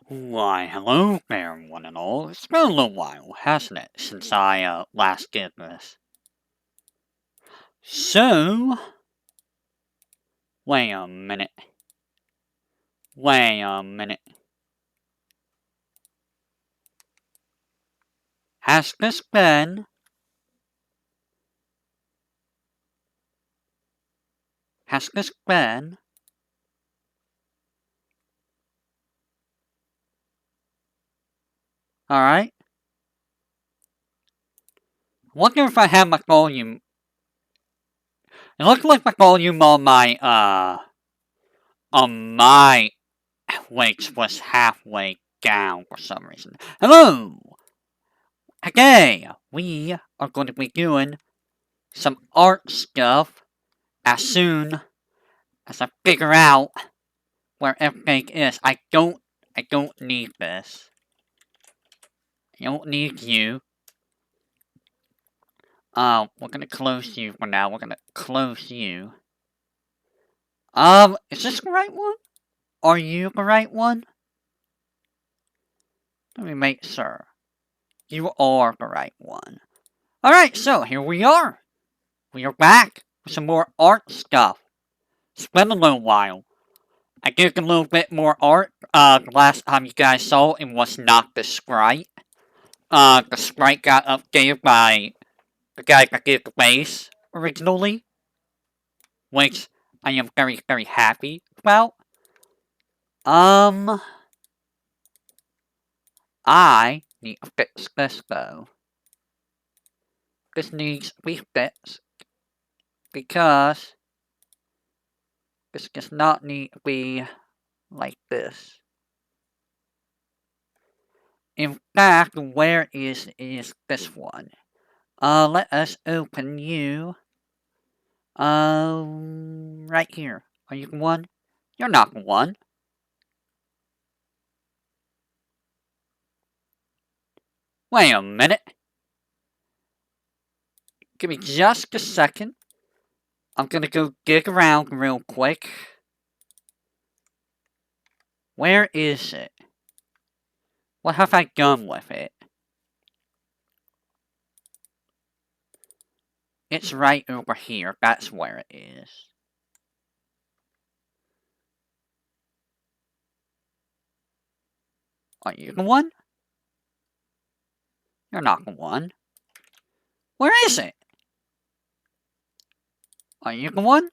Why, hello there, one and all. It's been a little while, hasn't it, since I last did this. So, wait a minute. Wait a minute. Has this been... Has this been... Alright? I wonder if I have my volume... It looks like my volume on my weights was halfway down for some reason. Hello! Today, we are going to be doing some art stuff as soon as I figure out where everything is. I don't need this. I don't need you. We're gonna close you for now. We're gonna close you. Is this the right one? Are you the right one? Let me make sure. You are the right one. Alright, so here we are. We are back with some more art stuff. It's been a little while. I did a little bit more art. The last time you guys saw it was not the sprite. The sprite got updated by the guy that did the base originally, which I am very, very happy about. I need to fix this though. This needs to be fixed because this does not need to be like this. In fact, where is this one? Let us open you. Right here. Are you one? You're not one. Wait a minute. Give me just a second. I'm gonna go dig around real quick. Where is it? What have I done with it? It's right over here. That's where it is. Are you the one? You're not the one. Where is it? Are you the one?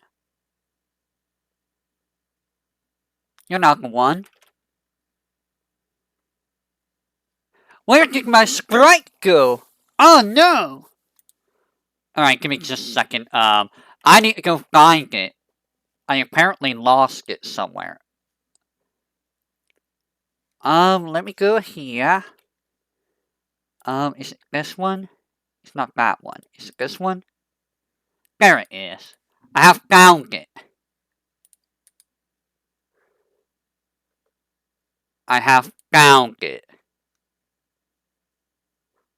You're not the one. Where did my sprite go? Oh no! Alright, give me just a second. I need to go find it. I apparently lost it somewhere. Let me go here. Is it this one? It's not that one. Is it this one? There it is. I have found it. I have found it.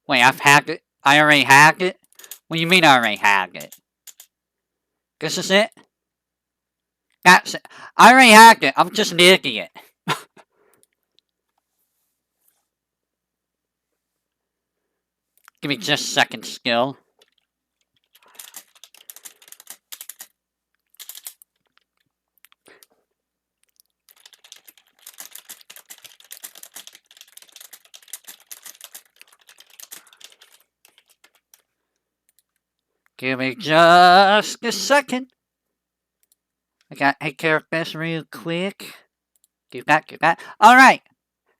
Wait, I've hacked it? I already hacked it? What do you mean I already hacked it? This is it? That's it. I already hacked it. I'm just an idiot. Give me just a second, skill. Give me just a second. I gotta take care of this real quick. Do that, do that. Alright.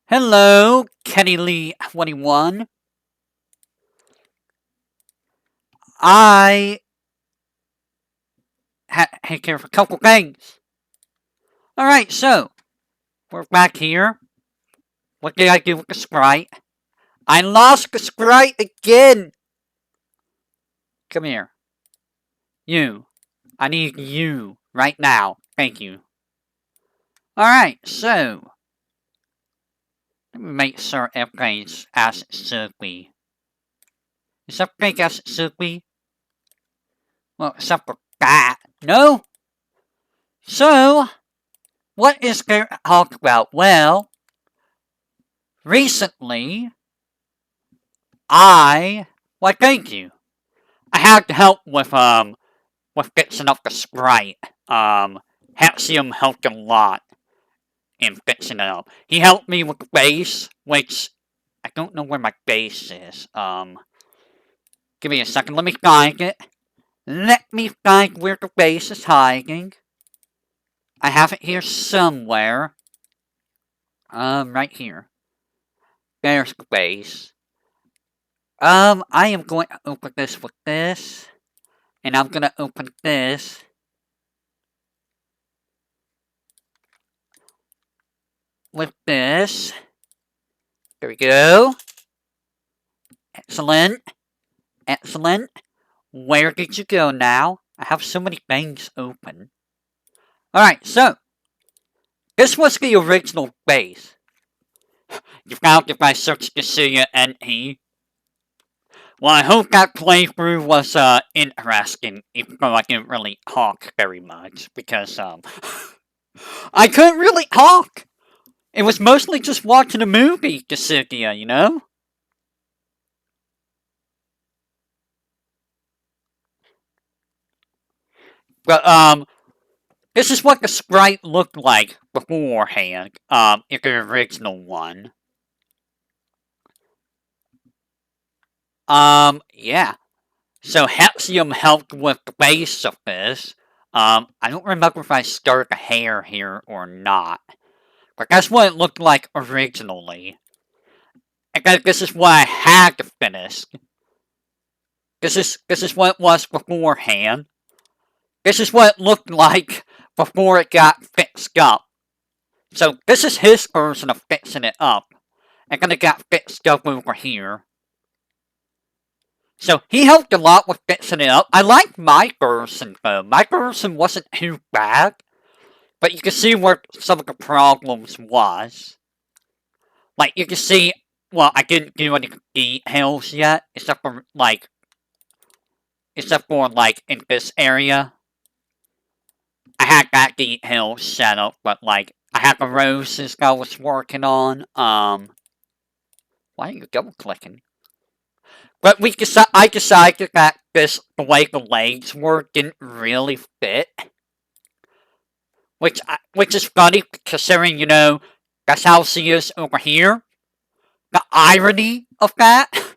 Hello, Kenny Lee 21. I had to take care of a couple things. Alright, so we're back here. What did I do with the sprite? I lost the sprite again! Come here. You. I need you right now. Thank you. Alright, so let me make sure everything's as it should be. Is everything as it should be? Well, except for that. No? So, what is there to talk about? Well, recently, why thank you. I had help with fixing up the sprite. Haxium helped a lot in fixing it up. He helped me with the base, which I don't know where my base is. Give me a second, let me find it. Let me find where the base is hiding. I have it here somewhere. Right here. There's the base. I am going to open this with this. And I'm gonna open this. With this. There we go. Excellent. Excellent. Where did you go now? I have so many things open. Alright, so. This was the original base. You found it by searching Cecilia NE. Well, I hope that playthrough was, interesting, even though I didn't really talk very much, because, I couldn't really talk! It was mostly just watching a movie, Cecilia, you know? But, this is what the sprite looked like beforehand, in the original one. Yeah. So Haxium helped with the base of this. I don't remember if I started the hair here or not. But that's what it looked like originally. And this is what I had to finish. This is what it was beforehand. This is what it looked like before it got fixed up. So this is his version of fixing it up. And then it got fixed up over here. So he helped a lot with fixing it up. I liked my version though. My version wasn't too bad. But you can see where some of the problems was. Like you can see, well, I didn't do any details yet, except for like in this area. I had that detail set up, but like I had the roses that I was working on. Why are you double clicking? But I decided that the way the legs were didn't really fit. Which is funny, considering, you know, that's how she is over here. The irony of that.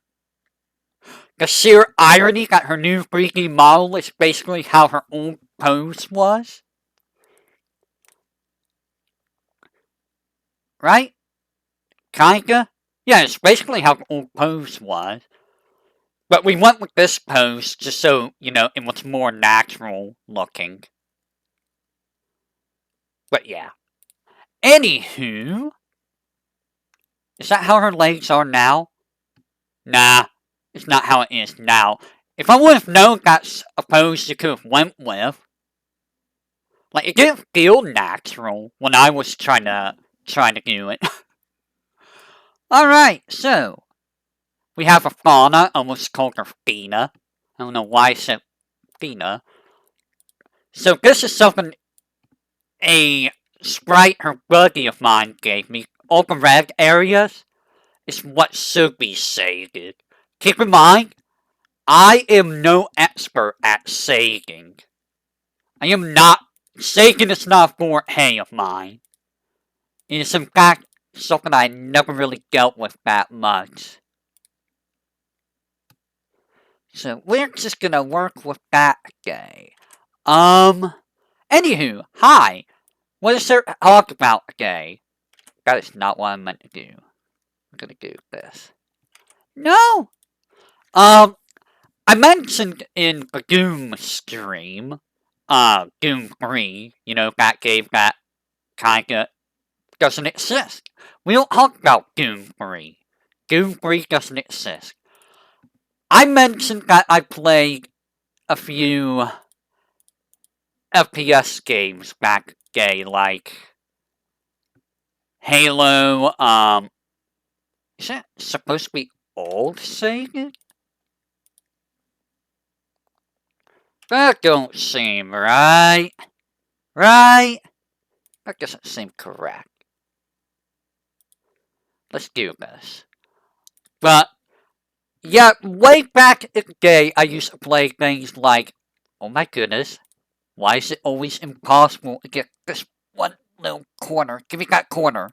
The sheer irony that her new 3D model is basically how her old pose was. Right? Kinda? Yeah, it's basically how the old pose was. But we went with this pose just so, you know, it was more natural looking. But yeah. Anywho. Is that how her legs are now? Nah, it's not how it is now. If I would have known that's a pose you could have went with. Like, it didn't feel natural when I was trying to do it. Alright, so. We have a fauna, almost called her Fina. I don't know why I said Fina. So this is something a sprite her buddy of mine gave me. All the red areas is what should be shaded. Keep in mind, I am no expert at shading. I am not. Shading is not a forte of mine. It is in fact something I never really dealt with that much. So we're just gonna work with that guy. Anywho, hi. What is there to talk about today? That is not what I meant to do. I'm gonna do this. No! I mentioned in the Doom stream, Doom 3, you know, that game that kinda doesn't exist. We don't talk about Doom 3. Doom 3 doesn't exist. I mentioned that I played a few FPS games back day, like Halo, is that supposed to be old Sega? That don't seem right. Right? That doesn't seem correct. Let's do this. But, yeah, way back in the day, I used to play things like, oh my goodness, why is it always impossible to get this one little corner? Give me that corner.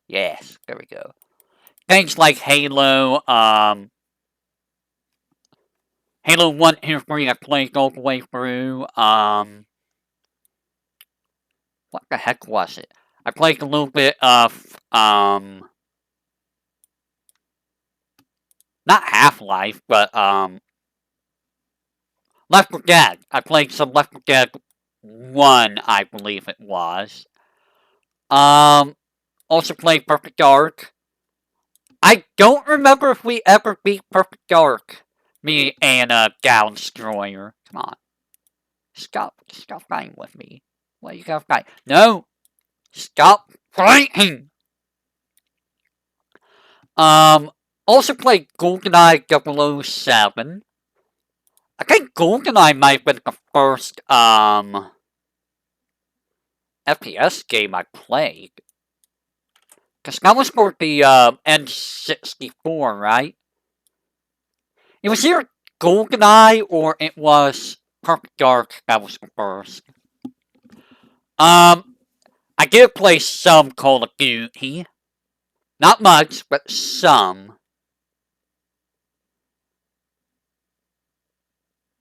Yes, there we go. Things like Halo, Halo 1 here for you, I played all the way through, what the heck was it? I played a little bit of, not Half-Life, but, Left 4 Dead. I played some Left 4 Dead 1, I believe it was. Also played Perfect Dark. I don't remember if we ever beat Perfect Dark. Me and, Gal Destroyer. Come on. Stop fighting with me. What you gotta fight? No! Stop fighting! Also played GoldenEye 007. I think GoldenEye might have been the first, FPS game I played. Because that was for the, N64, right? It was either GoldenEye or it was Perfect Dark that was the first. I did play some Call of Duty. Not much, but some.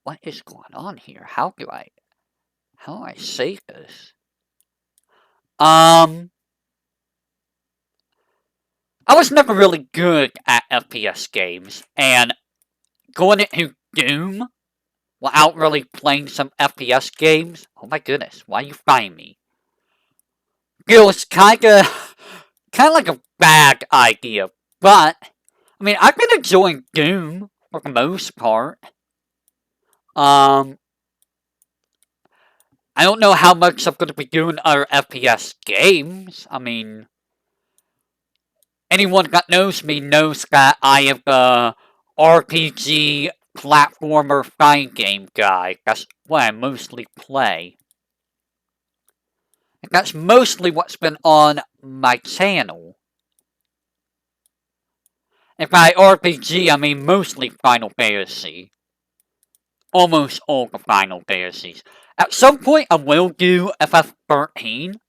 What is going on here? How do I say this? I was never really good at FPS games, and going into Doom without really playing some FPS games, oh my goodness, why you find me? It was kinda like a bad idea, but, I mean, I've been enjoying Doom for the most part. I don't know how much I'm gonna be doing other FPS games. I mean, anyone that knows me knows that I am the RPG platformer fighting game guy. That's what I mostly play. And that's mostly what's been on my channel. And by RPG, I mean mostly Final Fantasy. Almost all the Final Fantasies. At some point, I will do FF13.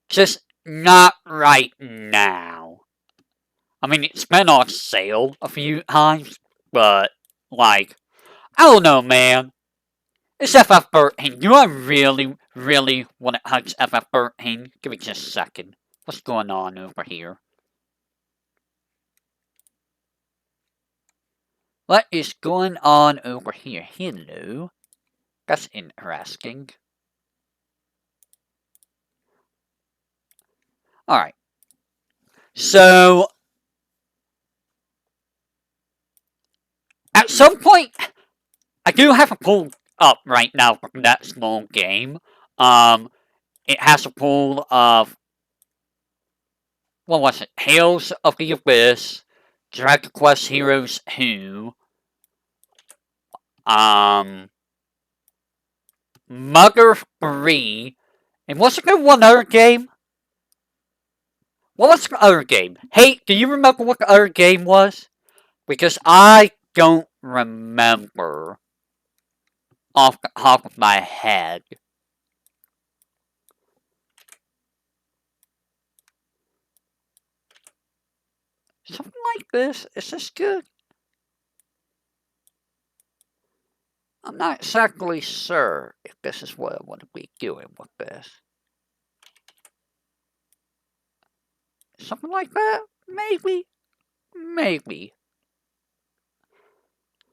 Just not right now. I mean, it's been on sale a few times, but, like, I don't know, man. It's FF13. Do I really, really want to touch FF13? Give me just a second. What's going on over here? What is going on over here? Hello. That's interesting. Alright. So, at some point, I do have a pull up right now from that small game. It has a pull of, what was it? Tales of the Abyss, Dragon Quest Heroes 2, Mother 3, and what's the one other game? What was the other game? Hey, do you remember what the other game was? Because I don't remember off the top of my head. Something like this? Is this good? I'm not exactly sure if this is what I want to be doing with this. Something like that? Maybe. Maybe.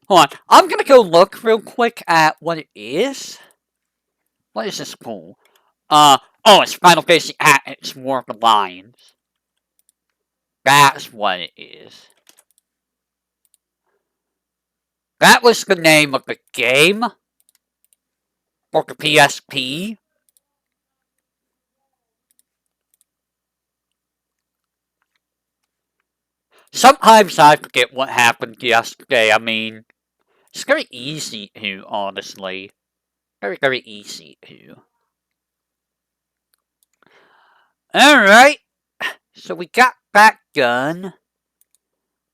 Hold on. I'm gonna go look real quick at what it is. What is this pool? Oh, it's Final Fantasy Tactics War of the Lions. That's what it is. That was the name of the game for the PSP. Sometimes I forget what happened yesterday. I mean, it's very easy to, honestly. Very, very easy to. Alright. So we got that gun,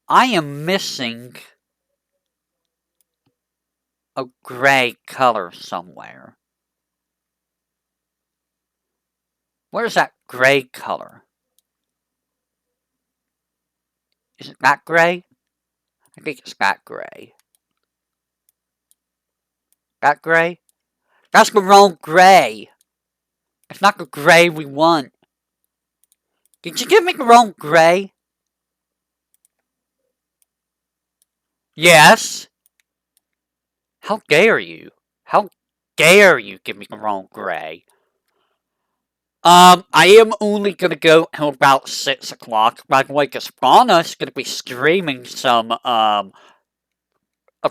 I am missing a gray color somewhere. Where's that gray color? Is it that gray? I think it's that gray. That gray? That's the wrong gray. It's not the gray we want. Did you give me the wrong gray? Yes. How dare you? How dare you give me the wrong gray? I am only gonna go until about 6 o'clock. By the way, because Fauna's gonna be streaming some, of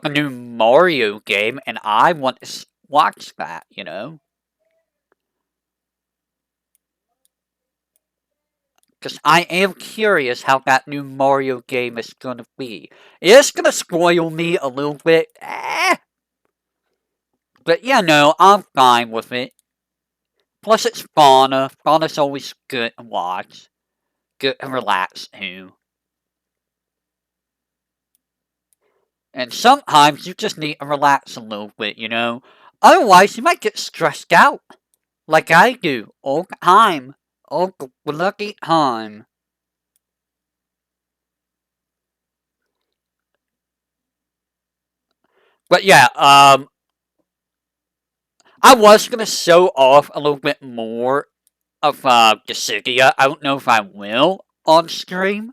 the new Mario game, and I want to watch that, you know? Because I am curious how that new Mario game is gonna be. It's gonna spoil me a little bit, but yeah, no, I'm fine with it. Plus, it's Fauna. Fauna's always good to watch. Good and relax, too. And sometimes you just need to relax a little bit, you know? Otherwise, you might get stressed out. Like I do, all the time. All the bloody time. But yeah, I was gonna show off a little bit more of, Dissidia. I don't know if I will on stream.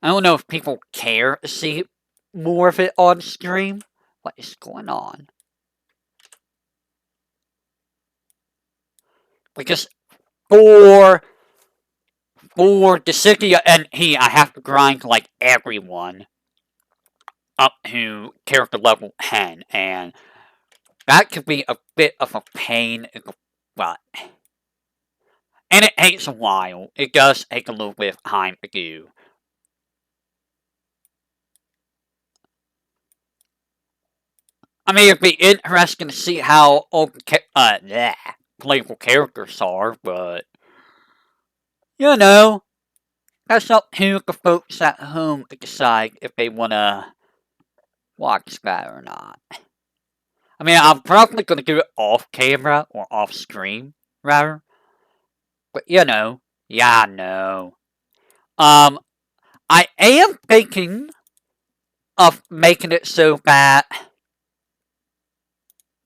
I don't know if people care to see more of it on stream. What is going on? Because for Dissidia and I have to grind like everyone up to character level 10, and that could be a bit of a pain in the butt. And it takes a while. It does take a little bit of time to do. I mean, it'd be interesting to see how all the playable characters are, but you know, that's up to the folks at home to decide if they wanna watch that or not. I mean, I'm probably gonna do it off camera or off screen, rather. But you know, yeah, no. I am thinking of making it so that.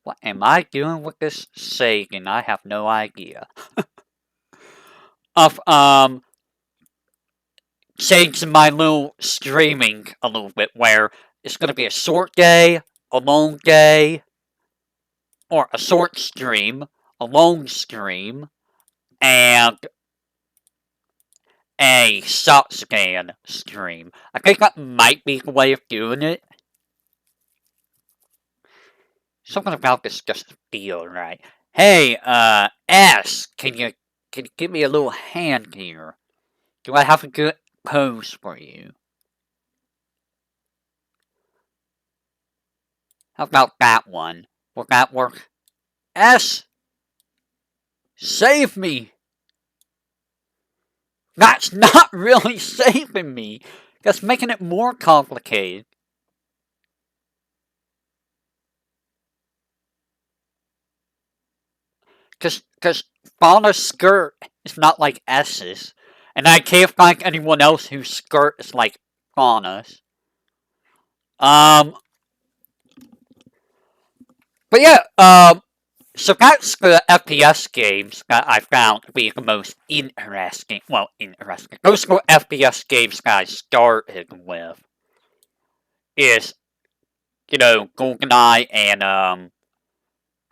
What am I doing with this saying? I have no idea. Of changing my little streaming a little bit, where it's gonna be a short day, a long day, or a short stream, a long stream, and a shot scan stream. I think that might be the way of doing it. Something about this just feels right. Hey, S, can you give me a little hand here? Do I have a good pose for you? How about that one? Will that work? S, save me! That's not really saving me. That's making it more complicated. Cause Fauna's skirt is not like S's. And I can't find anyone else whose skirt is like Fauna's. But yeah, so that's the FPS games that I found to be the most interesting. Well, interesting. Those are the FPS games that I started with. Is, you know, GoldenEye and,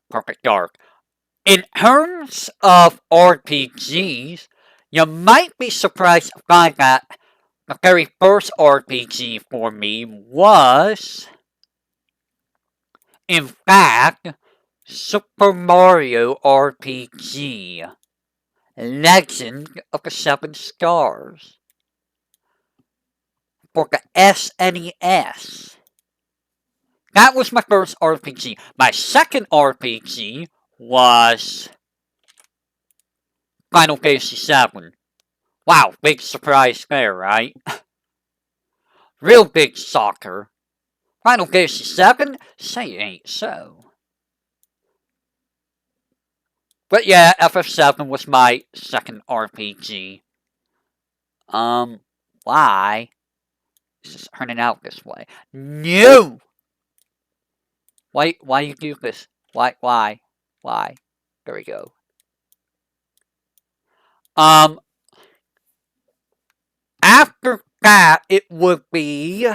Perfect Dark. In terms of RPGs, you might be surprised to find that the very first RPG for me was, in fact, Super Mario RPG. Legend of the Seven Stars. For the SNES. That was my first RPG. My second RPG was Final Fantasy VII. Wow, big surprise there, right? Real big soccer. Final Fantasy 7? Say it ain't so. But yeah, FF7 was my second RPG. Why is this turning out this way? No! Why you do this? Why? There we go. After that, it would be,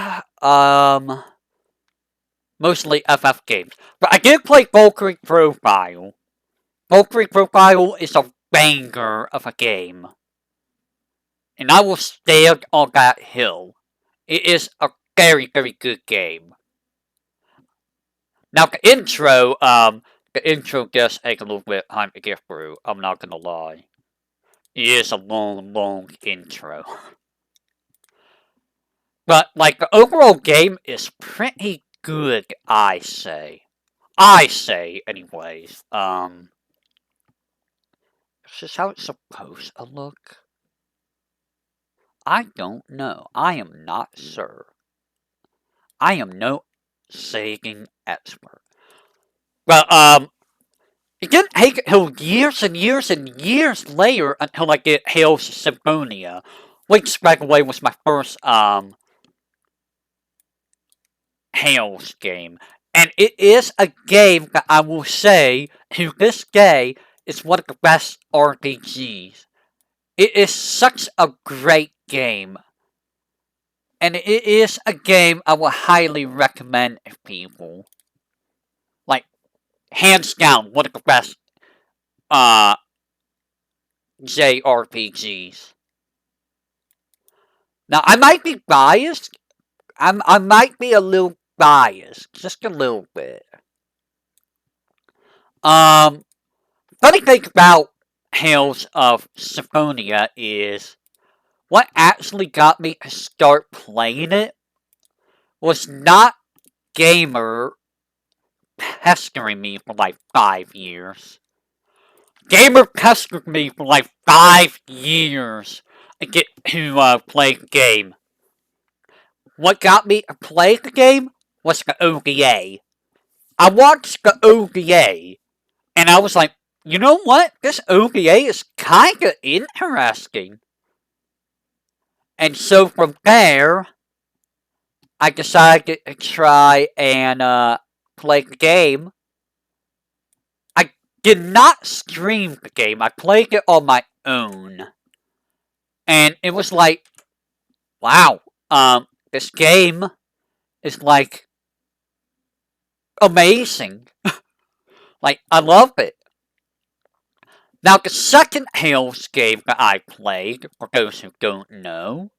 mostly FF games. But I did play Valkyrie Profile. Valkyrie Profile is a banger of a game. And I will stand on that hill. It is a very, very good game. Now the intro does take a little bit of time to get through, I'm not gonna lie. It is a long, long intro. But, like, the overall game is pretty good, I say. Anyways. Is this how it's supposed to look? I don't know. I am not sure. I am no Sega expert. But, it didn't take until years and years and years later until I get Hales Symphonia, which, by the way, was my first, Hales game. And it is a game that I will say, to this day, is one of the best RPGs. It is such a great game. And it is a game I would highly recommend to people. Like, hands down, one of the best, JRPGs. Now, I might be biased. I might be a little biased. Just a little bit. Funny thing about Tales of Symphonia is what actually got me to start playing it was not Gamer pestering me for like 5 years. Gamer pestered me for like 5 years to get to play the game. What got me to play the game was the OVA. I watched the OVA and I was like, you know what? This OVA is kinda interesting. And so from there, I decided to try and play the game. I did not stream the game. I played it on my own. And it was like, wow, this game is like amazing. Like, I love it. Now, the second Hales game that I played, for those who don't know,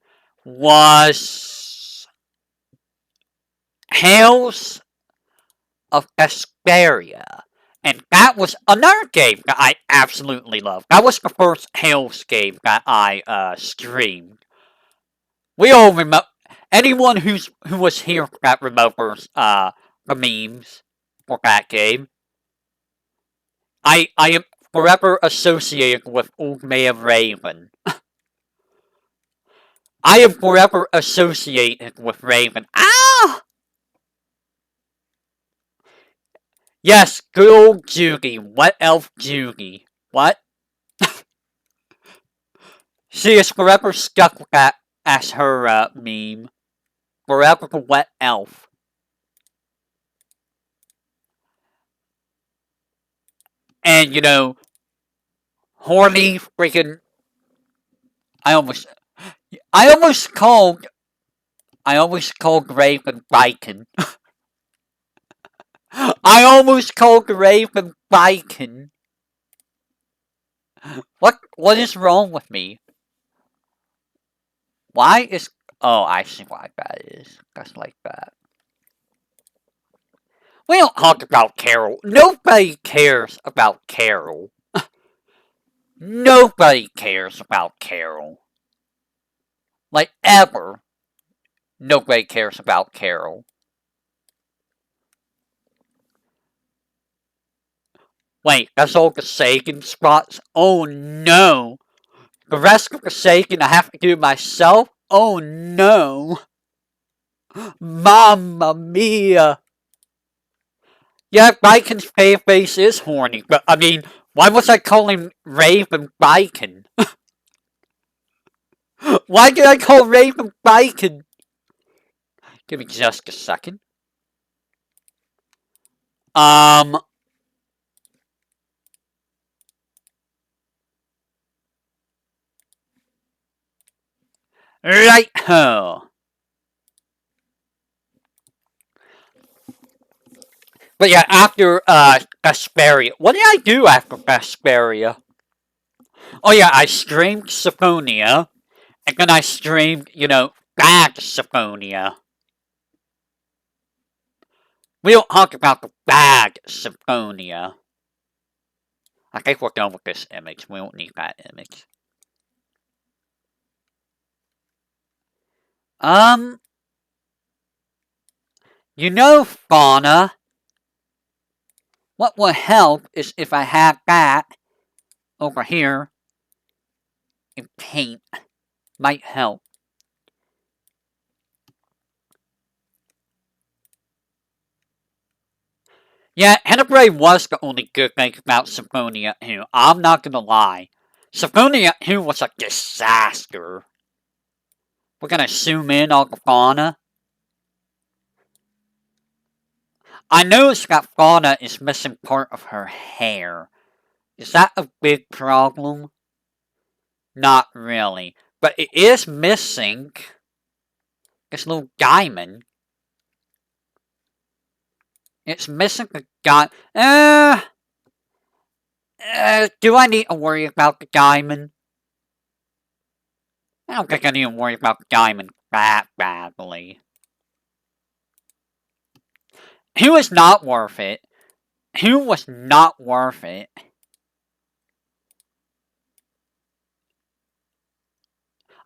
was Hales of Vesperia. And that was another game that I absolutely loved. That was the first Hales game that I streamed. We all remember. Anyone who was here that remembers the memes for that game. I am forever associated with Old Man Raven. I am forever associated with Raven. Ah! Yes, good old Judy. Wet Elf Judy. What? She is forever stuck with that as her meme. Forever the Wet Elf. And, you know, horny freaking. I almost called Raven Bacon. I almost called Raven Bacon. What is wrong with me? Why is... Oh, I see why that is. That's like that. We don't talk about Carol. Nobody cares about Carol. Nobody cares about Carol. Like, ever. Nobody cares about Carol. Wait, that's all the Sagan spots? Oh no! The rest of the shaking I have to do myself? Oh no! Mamma mia! Yeah, Biken's face is horny, but I mean, why was I calling Raven Biken? Why did I call Raven Biken? Give me just a second. Right ho. But yeah, after Vesperia. What did I do after Vesperia? Oh yeah, I streamed Symphonia, and then I streamed, bad Symphonia. We don't talk about the bad Symphonia. I think we're done with this image. We don't need that image. Fauna, what would help is if I had that over here in paint. Might help. Yeah, Tenebrae was the only good thing about Symphonia 2. I'm not gonna lie. Symphonia 2 was a disaster. We're gonna zoom in on the fauna. I noticed that fauna is missing part of her hair. Is that a big problem? Not really. But it is missing this little diamond. It's missing the diamond. Do I need to worry about the diamond? I don't think I need to worry about the diamond that badly. Who is not worth it? Who was not worth it?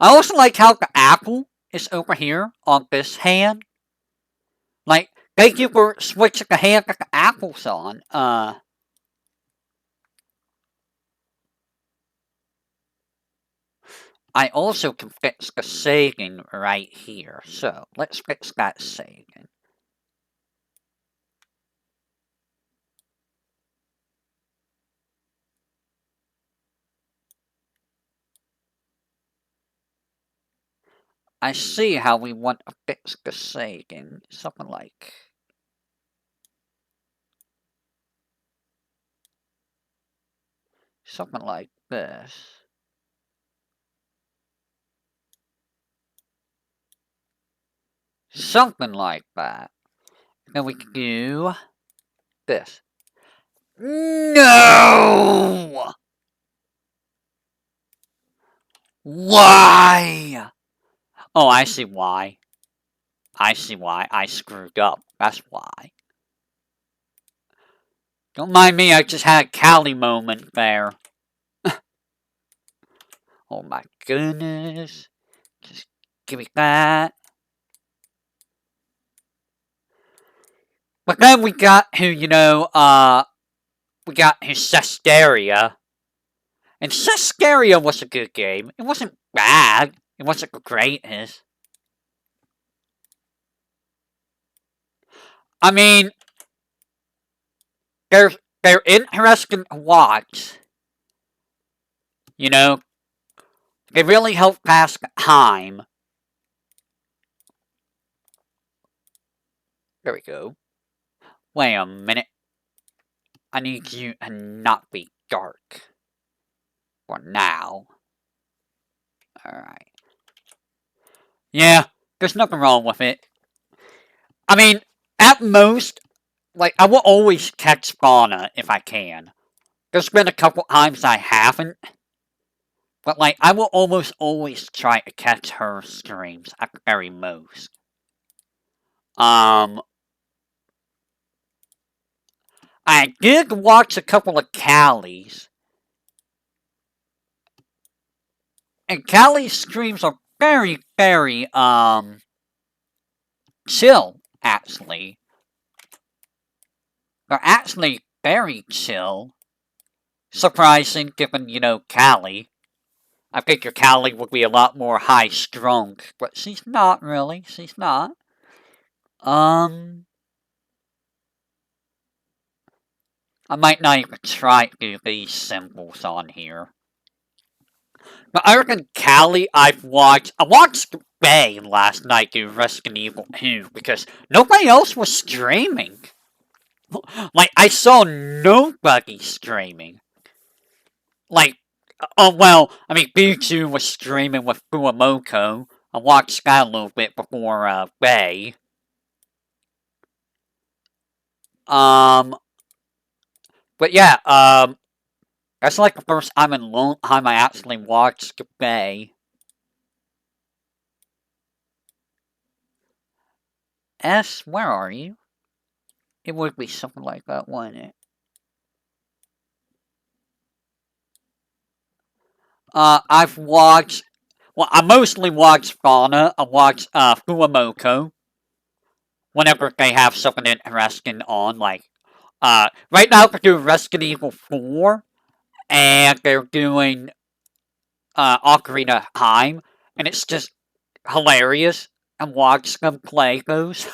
I also like how the apple is over here on this hand. Like, thank you for switching the hand that the apple's on. I also can fix the sagging right here. So, let's fix that sagging. I see how we want to fix the sagging. Something like... something like this. Something like that. Then we can do this. No! Why? Oh, I see why. I see why. I screwed up. That's why. Don't mind me, I just had a Callie moment there. Oh my goodness. Just give me that. But then we got who, we got his Cesteria. And Cesteria was a good game. It wasn't bad. It wasn't the greatest. I mean, they're interesting to watch. They really help pass the time. There we go. Wait a minute. I need you to not be dark. For now. Alright. Yeah, there's nothing wrong with it. I mean, at most, I will always catch fauna if I can. There's been a couple times I haven't. But, I will almost always try to catch her streams at the very most. I did watch a couple of Callie's. And Callie's streams are very, very, chill, actually. They're actually very chill. Surprising, given, Callie. I think your Callie would be a lot more high-strung, but she's not really. She's not. I might not even try to do these symbols on here. But I reckon Callie I watched Bay last night do Resident Evil 2 because nobody else was streaming. Like, I saw nobody streaming. Like, oh, well, I mean, Bijou was streaming with Fuamoko. I watched that a little bit before, Bay. But yeah, that's like the first time in a long time I actually watched Bay. S, where are you? It would be something like that, wouldn't it? I've watched... Well, I mostly watch Fauna. I watch, Fuamoko. Whenever they have something interesting on, like... right now they're doing Resident Evil 4. And they're doing, Ocarina of Time. And it's just hilarious. And watch them play those.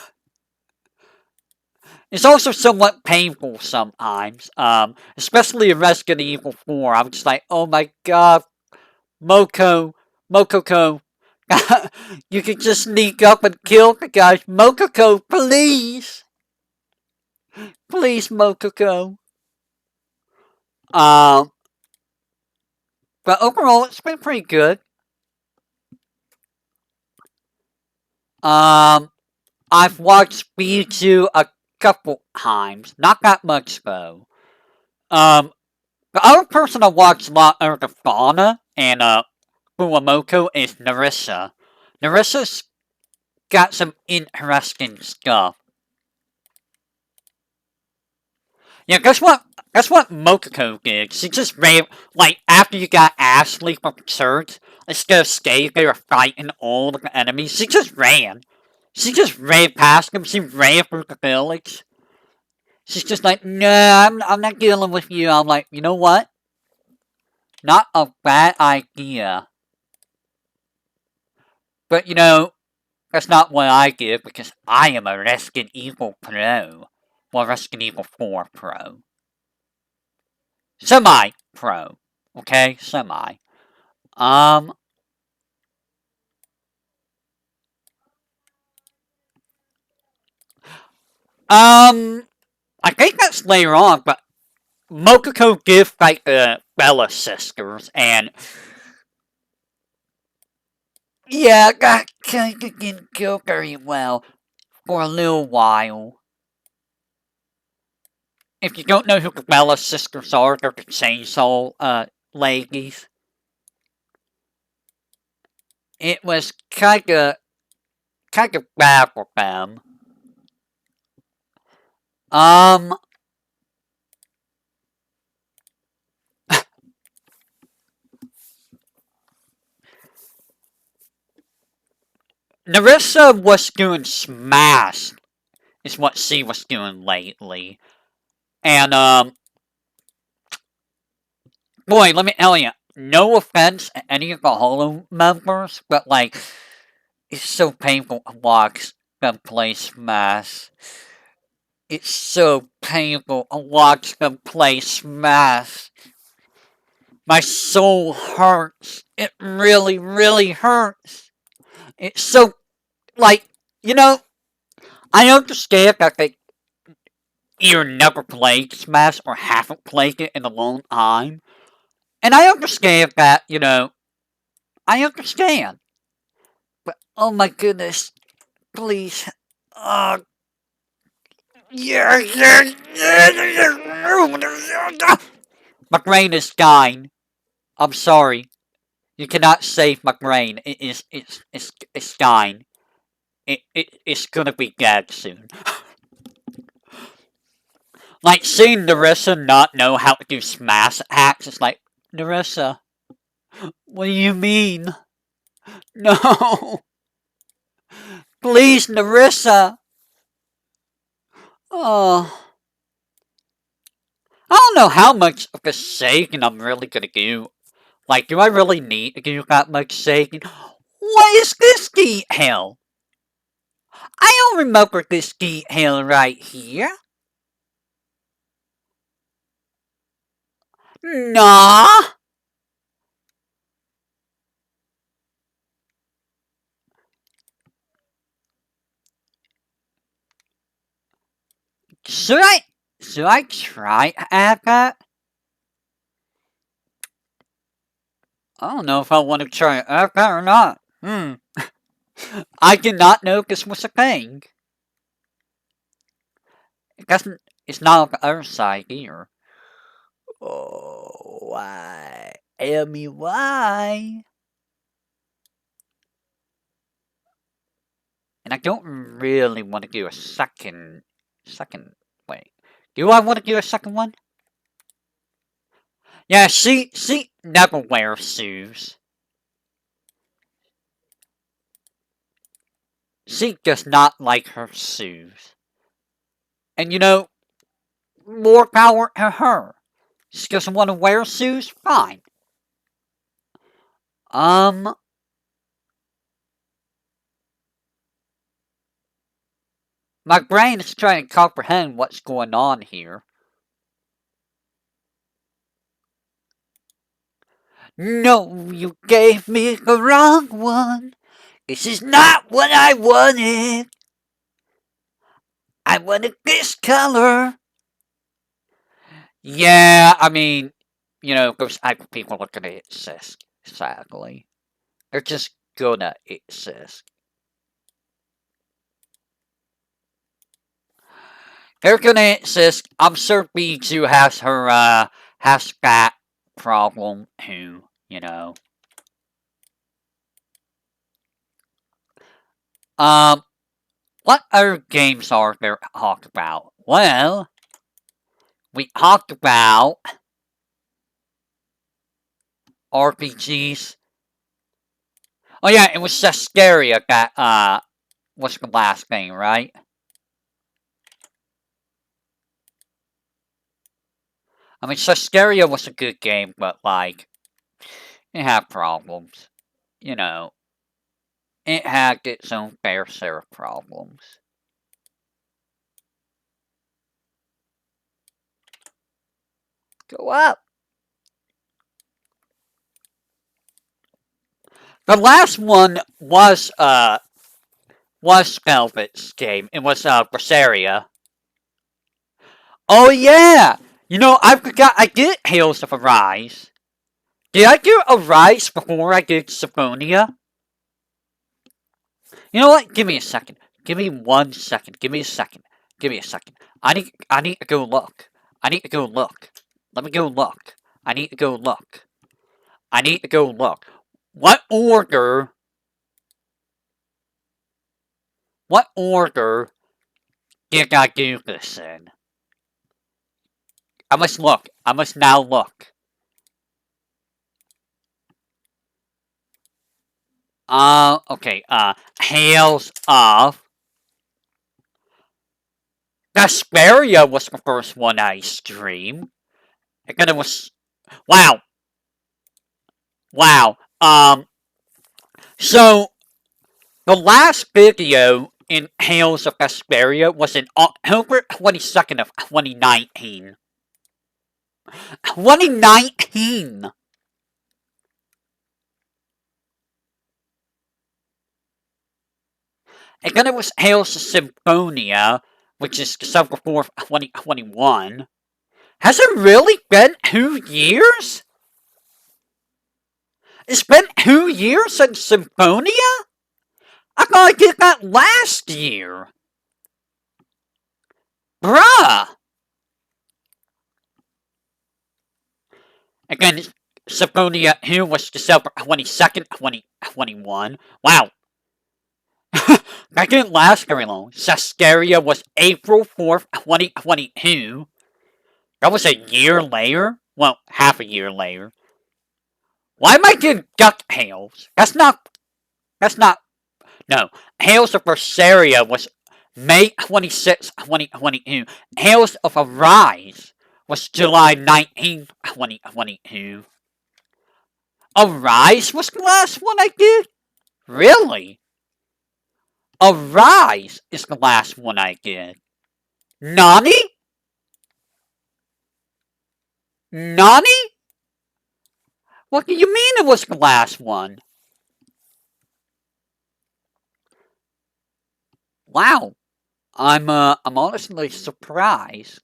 It's also somewhat painful sometimes. Especially in Resident Evil 4. I'm just like, oh my god, Mokoko, you can just sneak up and kill the guys. Mokoko, please! Please, Mokoko. But overall, it's been pretty good. I've watched Bijou a couple times. Not that much, though. The other person I watched a lot of the Fauna and, Fuamoko is Nerissa. Nerissa's got some interesting stuff. Yeah, guess what? Guess what Mokoko did? She just ran, like, after you got Ashley from church, instead of staying there fighting all the enemies, she just ran. She just ran past them. She ran through the village. She's just like, no, I'm not dealing with you. I'm like, you know what? Not a bad idea. But, you know, that's not what I did because I am a Resident Evil Pro. Well, Resident Evil 4 Pro. Semi-pro. Okay? Semi. I think that's later on, but Mokoko did fight the Bella sisters, and yeah, that kinda didn't go very well for a little while. If you don't know who the Bella sisters are, they're the chainsaw, ladies. It was kinda bad for them. Nerissa was doing Smash, is what she was doing lately. And, boy, let me tell you, no offense to any of the Holo members, but, like, it's so painful to watch them play Smash. It's so painful to watch them play Smash. My soul hurts. It really, really hurts. It's so, like, you know, I understand that they either never played Smash or haven't played it in a long time. And I understand that, you know, I understand. But, oh my goodness, please, my brain is dying. I'm sorry. You cannot save my brain. It's dying. It's gonna be dead soon. Like, seeing Nerissa not know how to do smash attacks, it's like, Nerissa, what do you mean? No! Please, Nerissa! Oh. I don't know how much of the shaking I'm really gonna do Like, do I really need to do that much shaking? What is this detail? I don't remember this detail right here. Nah. Should I try to add that? I don't know if I want to try to add that or not. I did not know this was a thing. It doesn't, it's not on the other side here. Oh, why? Tell me why. And I don't really want to do a second, wait. Do I want to do a second one? Yeah, she never wears shoes. She does not like her shoes. And you know, more power to her. She doesn't want to wear shoes? Fine. My brain is trying to comprehend what's going on here. No, you gave me the wrong one. This is not what I wanted. I wanted this color. Yeah, I mean, you know, those type of people are gonna insist, sadly. They're just gonna insist. They're gonna insist. I'm sure B2 has her, has that problem too, you know. What other games are there to talk about? Well, we talked about RPGs. Oh yeah, it was Sascaria that, was the last thing, right? I mean, Sascaria was a good game, but, like, it had problems. You know, it had its own fair share of problems. Go up! The last one was Velvet's game. It was, Berseria. Oh yeah! You know, I forgot I did Tales of Arise. Did I do Arise before I did Symphonia? You know what? Give me a second. Give me 1 second. Give me a second. Give me a second. I need to go look. I need to go look. Let me go look. I need to go look. I need to go look. What order? What order did I do this in? I must look. I must now look. Okay, Tales of Vesperia was the first one I streamed. And then it was... Wow. Wow. So, the last video in Tales of Vesperia was in October 22nd of 2019. 2019! And then it was Tales of Symphonia, which is December 4th, 2021. Has it really been 2 years? It's been 2 years since Symphonia? I thought I did that last year. Bruh! Again, Symphonia 2 was December 22nd, 2021. Wow. That didn't last very long. Sascaria was April 4th, 2022. That was a year later? Well, half a year later. Why am I doing DuckTales? No. Tales of Berseria was May 26th, 2022. Tales of Arise was July 19th, 2022. Arise was the last one I did? Really? Arise is the last one I did. Nani? Nani? What do you mean it was the last one? Wow. I'm honestly surprised.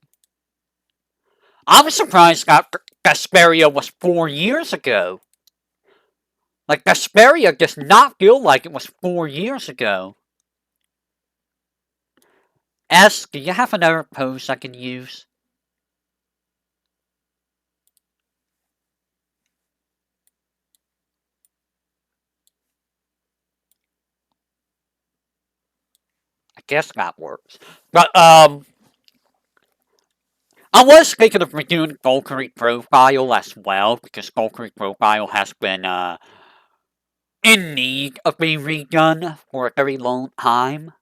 I'm surprised that Gasperia was 4 years ago. Like, Gasperia does not feel like it was 4 years ago. S, do you have another pose I can use? I guess that works. But, I was thinking of redoing Gold Creek Profile as well, because Gold Creek Profile has been, in need of being redone for a very long time.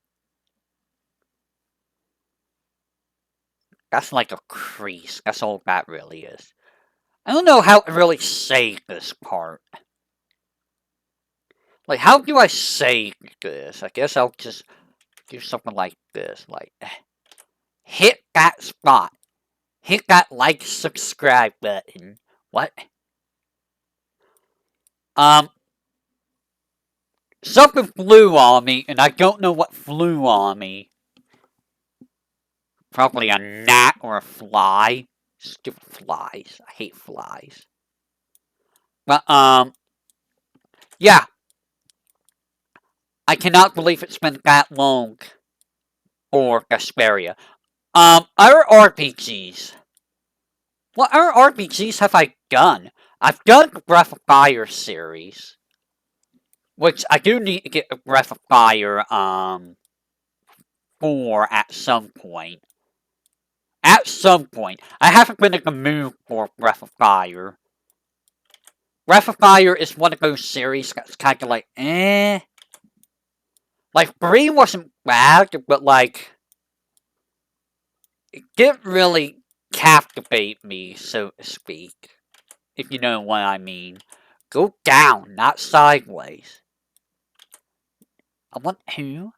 That's like a crease. That's all that really is. I don't know how to really say this part. Like, how do I say this? I guess I'll just do something like this. Like, hit that spot. Hit that like, subscribe button. What? Something flew on me, and I don't know what flew on me. Probably a gnat or a fly. Stupid flies. I hate flies. But, yeah. I cannot believe it's been that long for Gasperia. Other RPGs. What other RPGs have I done? I've done the Breath of Fire series. Which I do need to get a Breath of Fire, 4 at some point. At some point. I haven't been in the mood for Breath of Fire. Breath of Fire is one of those series that's kind of like, eh. Like, 3 wasn't bad, but like, it didn't really captivate me, so to speak. If you know what I mean. Go down, not sideways. I want who?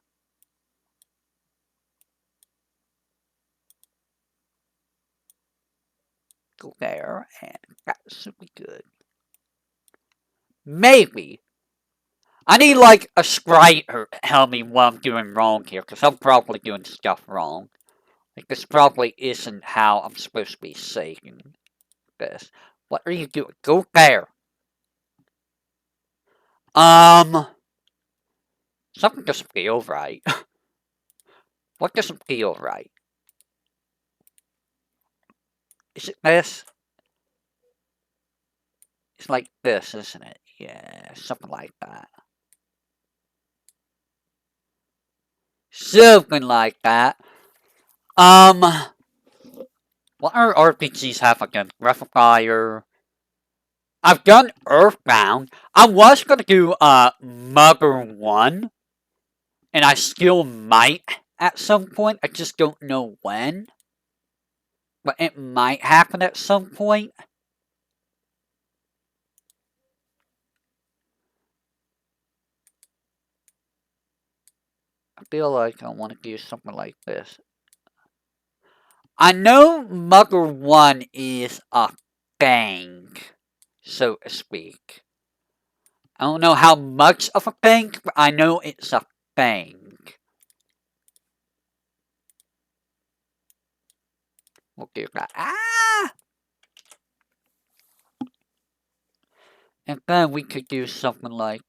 Go there, and that should be good. Maybe. I need, like, a sprite or tell me what I'm doing wrong here, because I'm probably doing stuff wrong. Like, this probably isn't how I'm supposed to be saying this. What are you doing? Go there. Something doesn't feel right. What doesn't feel right? Is it this? It's like this, isn't it? Yeah, something like that. Something like that. What other RPGs have I done? Breath of Fire. I've done Earthbound. I was gonna do, Mother 1. And I still might at some point. I just don't know when. But it might happen at some point. I feel like I want to do something like this. I know Mother 1 is a thing, so to speak. I don't know how much of a thing, but I know it's a thing. We'll do that. Ah! And then we could do something like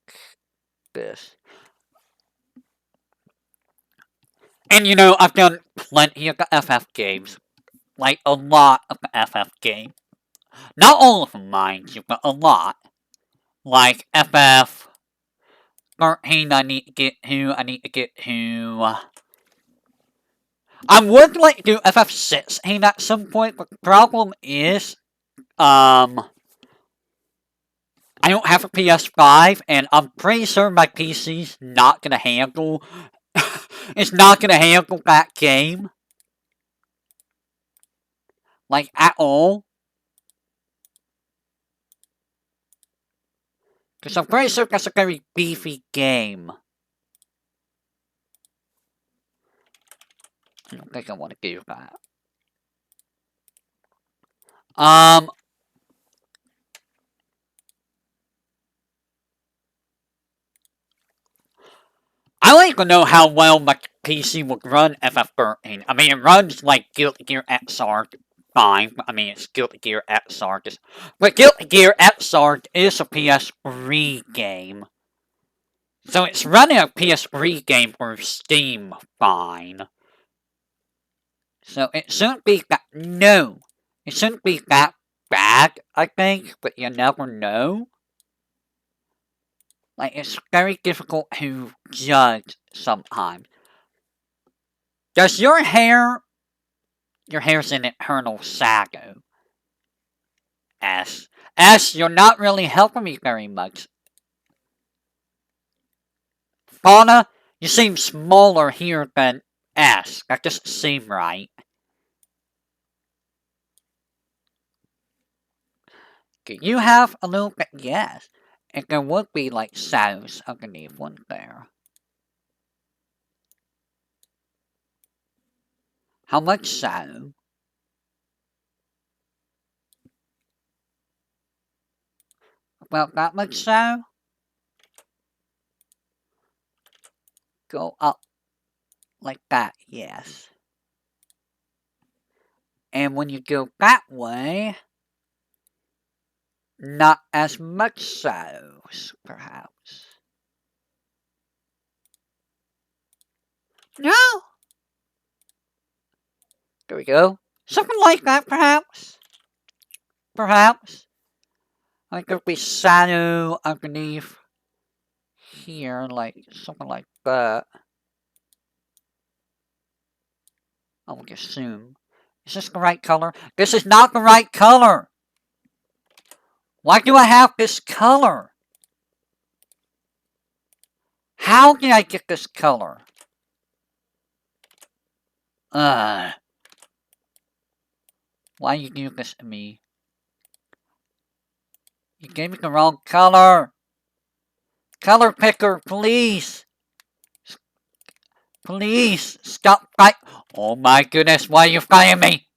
this. And you know, I've done plenty of the FF games. Like, a lot of the FF games. Not all of them, mind you, but a lot. Like, FF 13, I need to get to. I would like to do FF 16 at some point, but the problem is, I don't have a PS5, and I'm pretty sure my PC's not gonna handle. It's not gonna handle that game. Like, at all. Because I'm pretty sure that's a very beefy game. I don't think I want to do that. I don't even know how well my PC would run FF13. I mean, it runs like Guilty Gear Xrd fine. I mean, it's Guilty Gear Xrd. But Guilty Gear Xrd is a PS3 game. So it's running a PS3 game for Steam fine. So it shouldn't be that. No. It shouldn't be that bad, I think. But you never know. Like, it's very difficult to judge sometimes. Does your hair... Your hair's an eternal saga. S. S, you're not really helping me very much. Fauna, you seem smaller here than S. That doesn't seem right. Do you have a little bit? Yes. And there would be like shadows underneath one there. How much shadow? About that much shadow? Go up like that, yes. And when you go that way, not as much shadows, perhaps. No! There we go. Something like that, perhaps. Perhaps. Like there'll be shadow underneath here, like something like that. I would assume. Is this the right color? This is not the right color! Why do I have this color? How did I get this color? Why you do this to me? You gave me the wrong color! Color picker, please! Please, stop fight! Oh my goodness, why are you fighting me?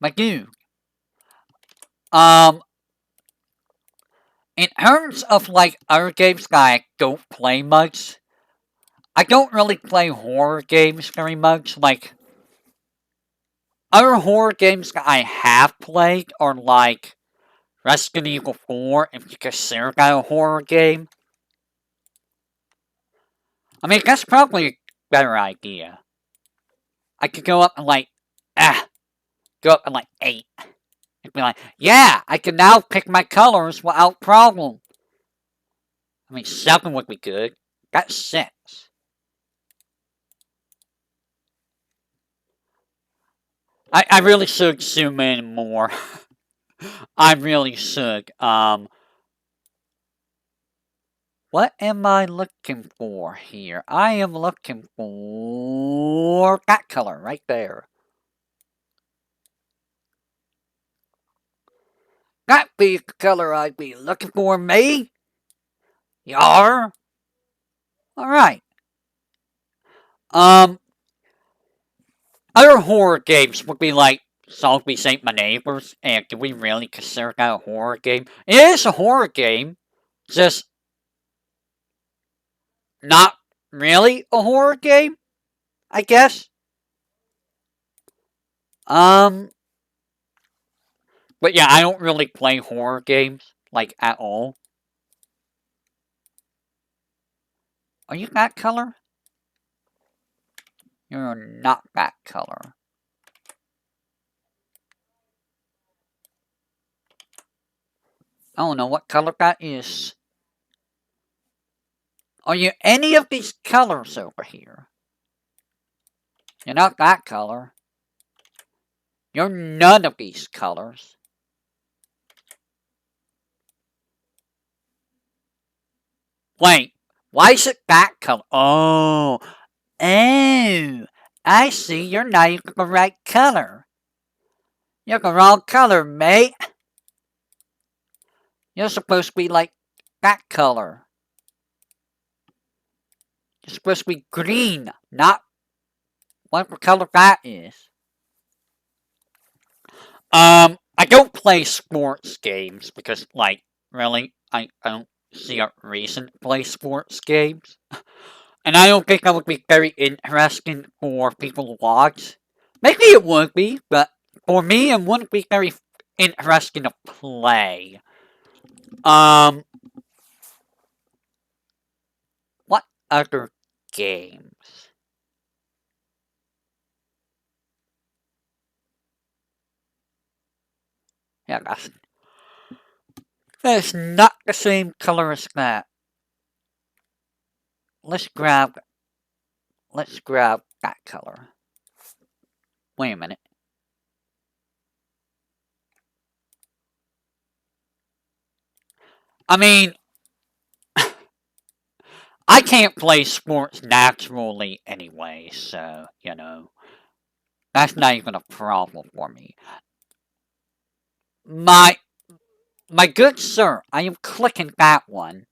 My dude. In terms of like other games that I don't play much, I don't really play horror games very much. Like, other horror games that I have played are like Resident Evil 4, if you consider that a horror game. I mean, that's probably a better idea. I could go up and like, go up and like 8. And be like, yeah, I can now pick my colors without problem. I mean, 7 would be good. That's 6. I really should zoom in more. I really should. What am I looking for here? I am looking for that color right there. That be the color I'd be looking for, me? Yar? Alright. Other horror games would be like Zombies Ain't My Neighbors, and do we really consider that a horror game? It is a horror game, just not really a horror game, I guess. But yeah, I don't really play horror games, like, at all. Are you that color? You're not that color. I don't know what color that is. Are you any of these colors over here? You're not that color. You're none of these colors. Wait, why is it that color? Oh, I see. You're not even the right color. You're the wrong color, mate. You're supposed to be like that color. You're supposed to be green, not whatever color that is. I don't play sports games because, like, really, I don't see a reason to play sports games. And I don't think that would be very interesting for people to watch. Maybe it would be, but for me, it wouldn't be very interesting to play. What other games? Yeah, that's not the same color as that. Let's grab that color. Wait a minute. I mean, I can't play sports naturally anyway, so, you know, that's not even a problem for me. My good sir, I am clicking that one.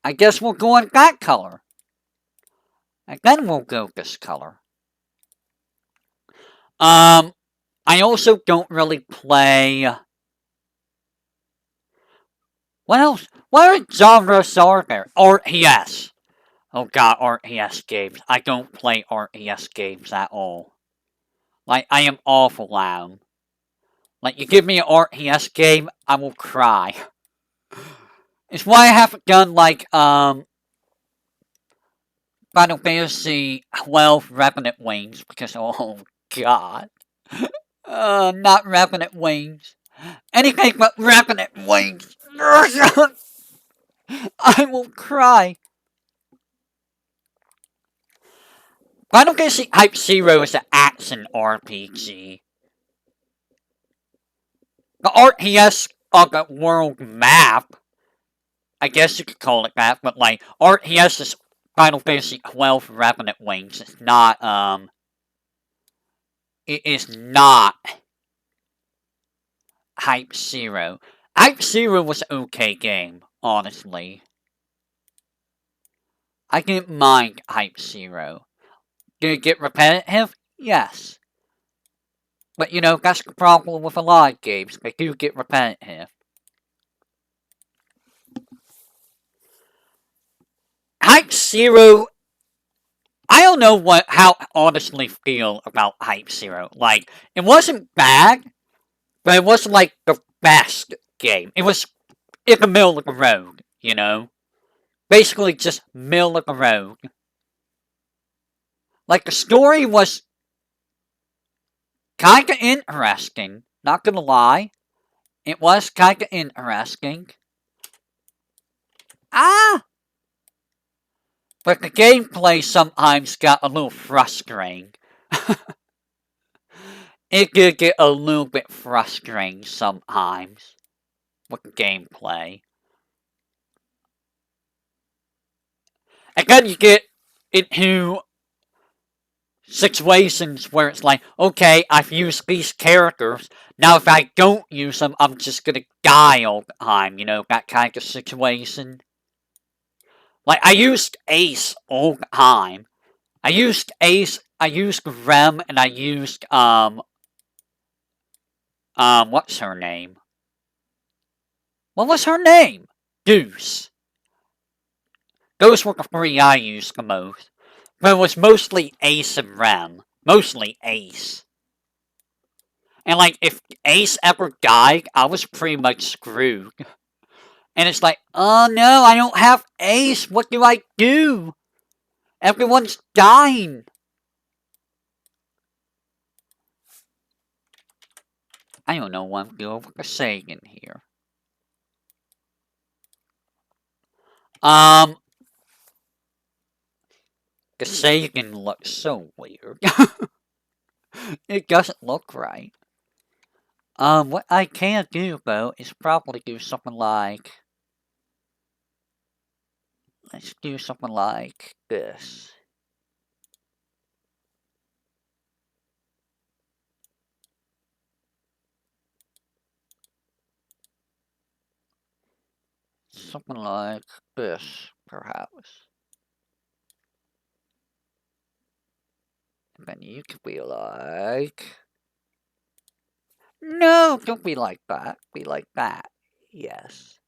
I guess we'll go in that color. And then we'll go this color. I also don't really play... What else? What genres are there? RTS. Oh god, RTS games. I don't play RTS games at all. Like, I am awful loud. Like, you give me an RTS game, I will cry. It's why I haven't done, like, Final Fantasy 12 Revenant Wings, because, oh god. Not Revenant Wings. Anything but Revenant Wings. I will cry. Final Fantasy Type Zero is an action RPG. The RTS on the world map, I guess you could call it that, but like, RTS is Final Fantasy 12 Revenant Wings. It's not, it is not Hype Zero. Hype Zero was an okay game, honestly. I didn't mind Hype Zero. Did it get repetitive? Yes. But, you know, that's the problem with a lot of games. They do get repetitive. Hype Zero... I don't know how I honestly feel about Hype Zero. Like, it wasn't bad, but it wasn't, like, the best game. It was in the middle of the road, you know? Basically, just middle of the road. Like, the story was kinda interesting, not gonna lie. It was kinda interesting. Ah! But the gameplay sometimes got a little frustrating. It did get a little bit frustrating sometimes with the gameplay. And then you get into situations where it's like, okay, I've used these characters, now if I don't use them, I'm just gonna die all the time, you know, that kind of situation. Like, I used Ace all the time. I used Ace, I used Rem, and I used, what's her name? What was her name? Deuce. Those were the three I used the most. But it was mostly Ace and Rem. Mostly Ace. And, like, if Ace ever died, I was pretty much screwed. And it's like, oh no, I don't have Ace. What do I do? Everyone's dying. I don't know what I'm doing with the Sagan here. The Sagan looks so weird. It doesn't look right. What I can do, though, is probably do something like... Let's do something like this. Something like this, perhaps. And then you could be like... No, don't be like that. Be like that. Yes.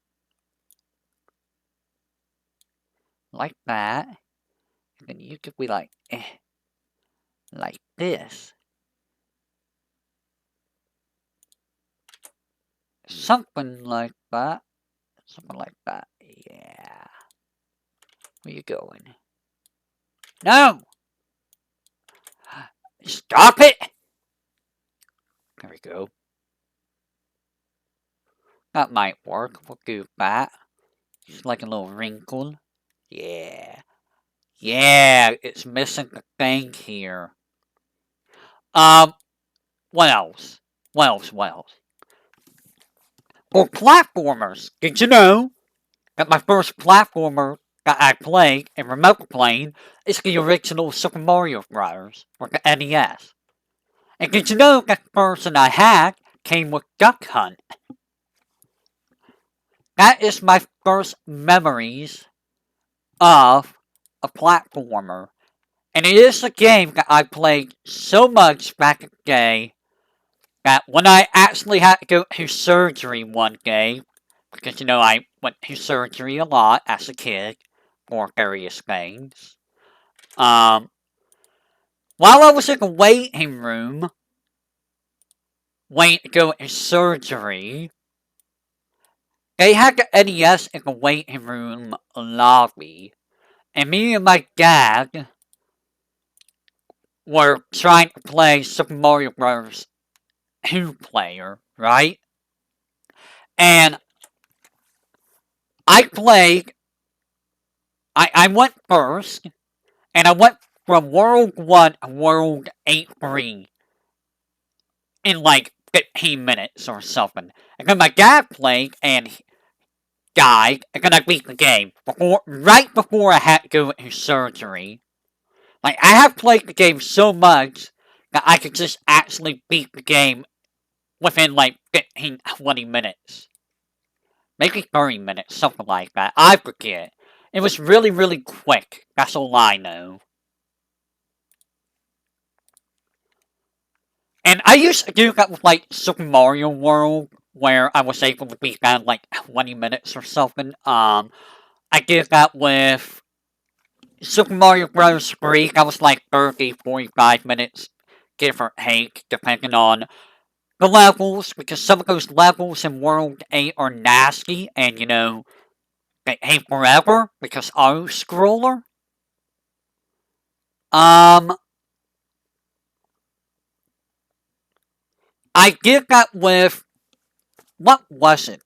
Like that. And then you could be like, like this. Something like that. Something like that. Yeah. Where you going? No! Stop it! There we go. That might work. We'll do that. Just like a little wrinkle. Yeah. Yeah, it's missing a thing here. What else? What else? What else? For platformers, did you know that my first platformer that I played in remote playing is the original Super Mario Bros. For the NES? And did you know that the version I had came with Duck Hunt? That is my first memories of a platformer. And it is a game that I played so much back in the day that when I actually had to go to surgery one day, because you know I went to surgery a lot as a kid for various things, while I was in the waiting room, waiting to go to surgery, they had the NES in the waiting room lobby, and me and my dad were trying to play Super Mario Bros. 2 player, right? And I played, I went first, and I went from World 1 to World 8-3 in like 15 minutes or something. And then my dad played, and he died, and then I beat the game. Right before I had to go into surgery. Like, I have played the game so much that I could just actually beat the game within like 15, 20 minutes. Maybe 30 minutes, something like that. I forget. It was really, really quick. That's all I know. And I used to do that with like Super Mario World, where I was able to beat that in like 20 minutes or something. I did that with Super Mario Bros. 3. That was like 30, 45 minutes, give or take, depending on the levels, because some of those levels in World 8 are nasty, and you know, they take forever, because auto-scroller. I did that with, what was it?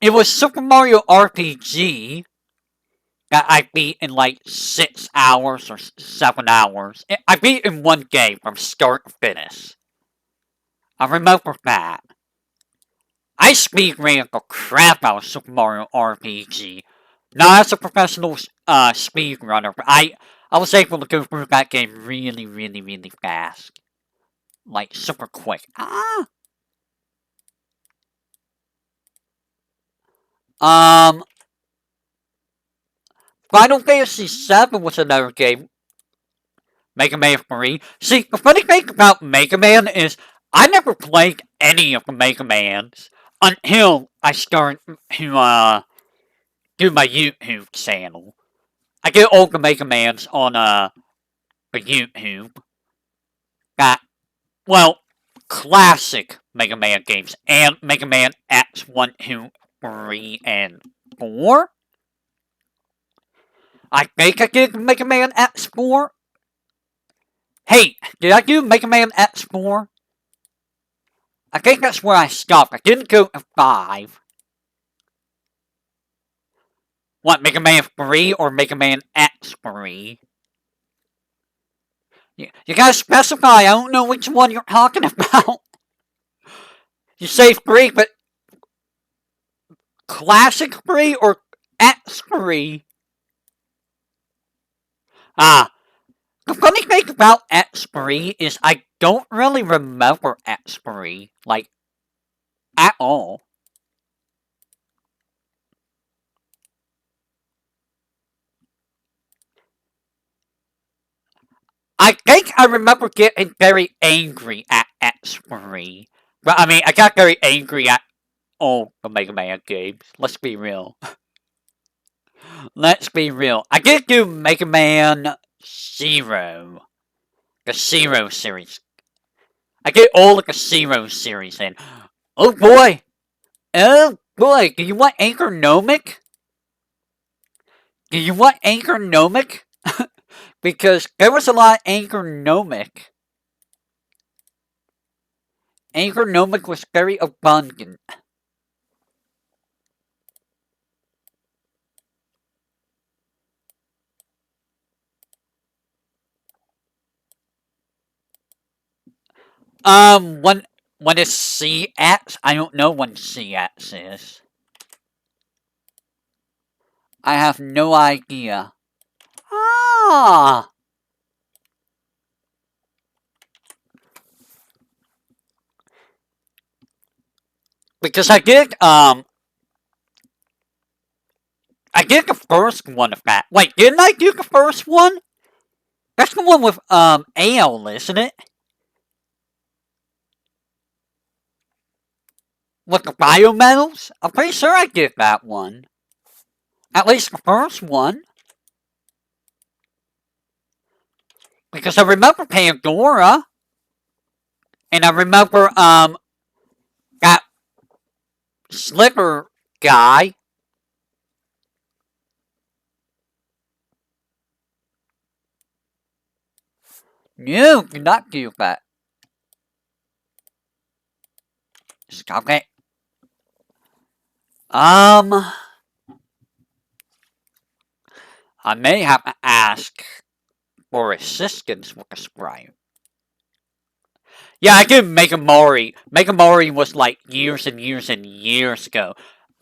It was Super Mario RPG that I beat in like 6 hours or 7 hours. I beat it in one game from start to finish. I remember that. I speedran the crap out of Super Mario RPG. Not as a professional speedrunner, but I was able to go through that game really, really, really fast. Like, super quick. Final Fantasy VII was another game. Mega Man 3. See, the funny thing about Mega Man is I never played any of the Mega Mans until I started to do my YouTube channel. I get all the Mega Mans on the YouTube. Got, well, classic Mega Man games and Mega Man X 1, 2, 3, and 4. I think I did Mega Man X4. Hey, did I do Mega Man X4? I think that's where I stopped. I didn't go to 5. What, Mega Man 3 or Mega Man X3? You gotta specify, I don't know which one you're talking about. You say 3, but Classic 3 or X3? The funny thing about X3 is I don't really remember X3, like, at all. I think I remember getting very angry at X3. But I mean, I got very angry at all the Mega Man games. Let's be real. Let's be real. I did do Mega Man Zero. The Zero series. I did all of the Zero series and oh boy! Oh boy, do you want Anchornomic? Do you want Anchornomic? Because there was a lot of Anchornomic. Anchornomic was very abundant. When it's CX, I don't know when CX is. I have no idea. Ah! Because I did the first one of that. Wait, didn't I do the first one? That's the one with, Ale, isn't it? With the biometals? I'm pretty sure I did that one. At least the first one. Because I remember Pandora. And I remember, that Slipper guy. No, do not do that. Okay. I may have to ask for assistance with the sprite. Yeah, I did Megamori. Megamori was like years and years and years ago.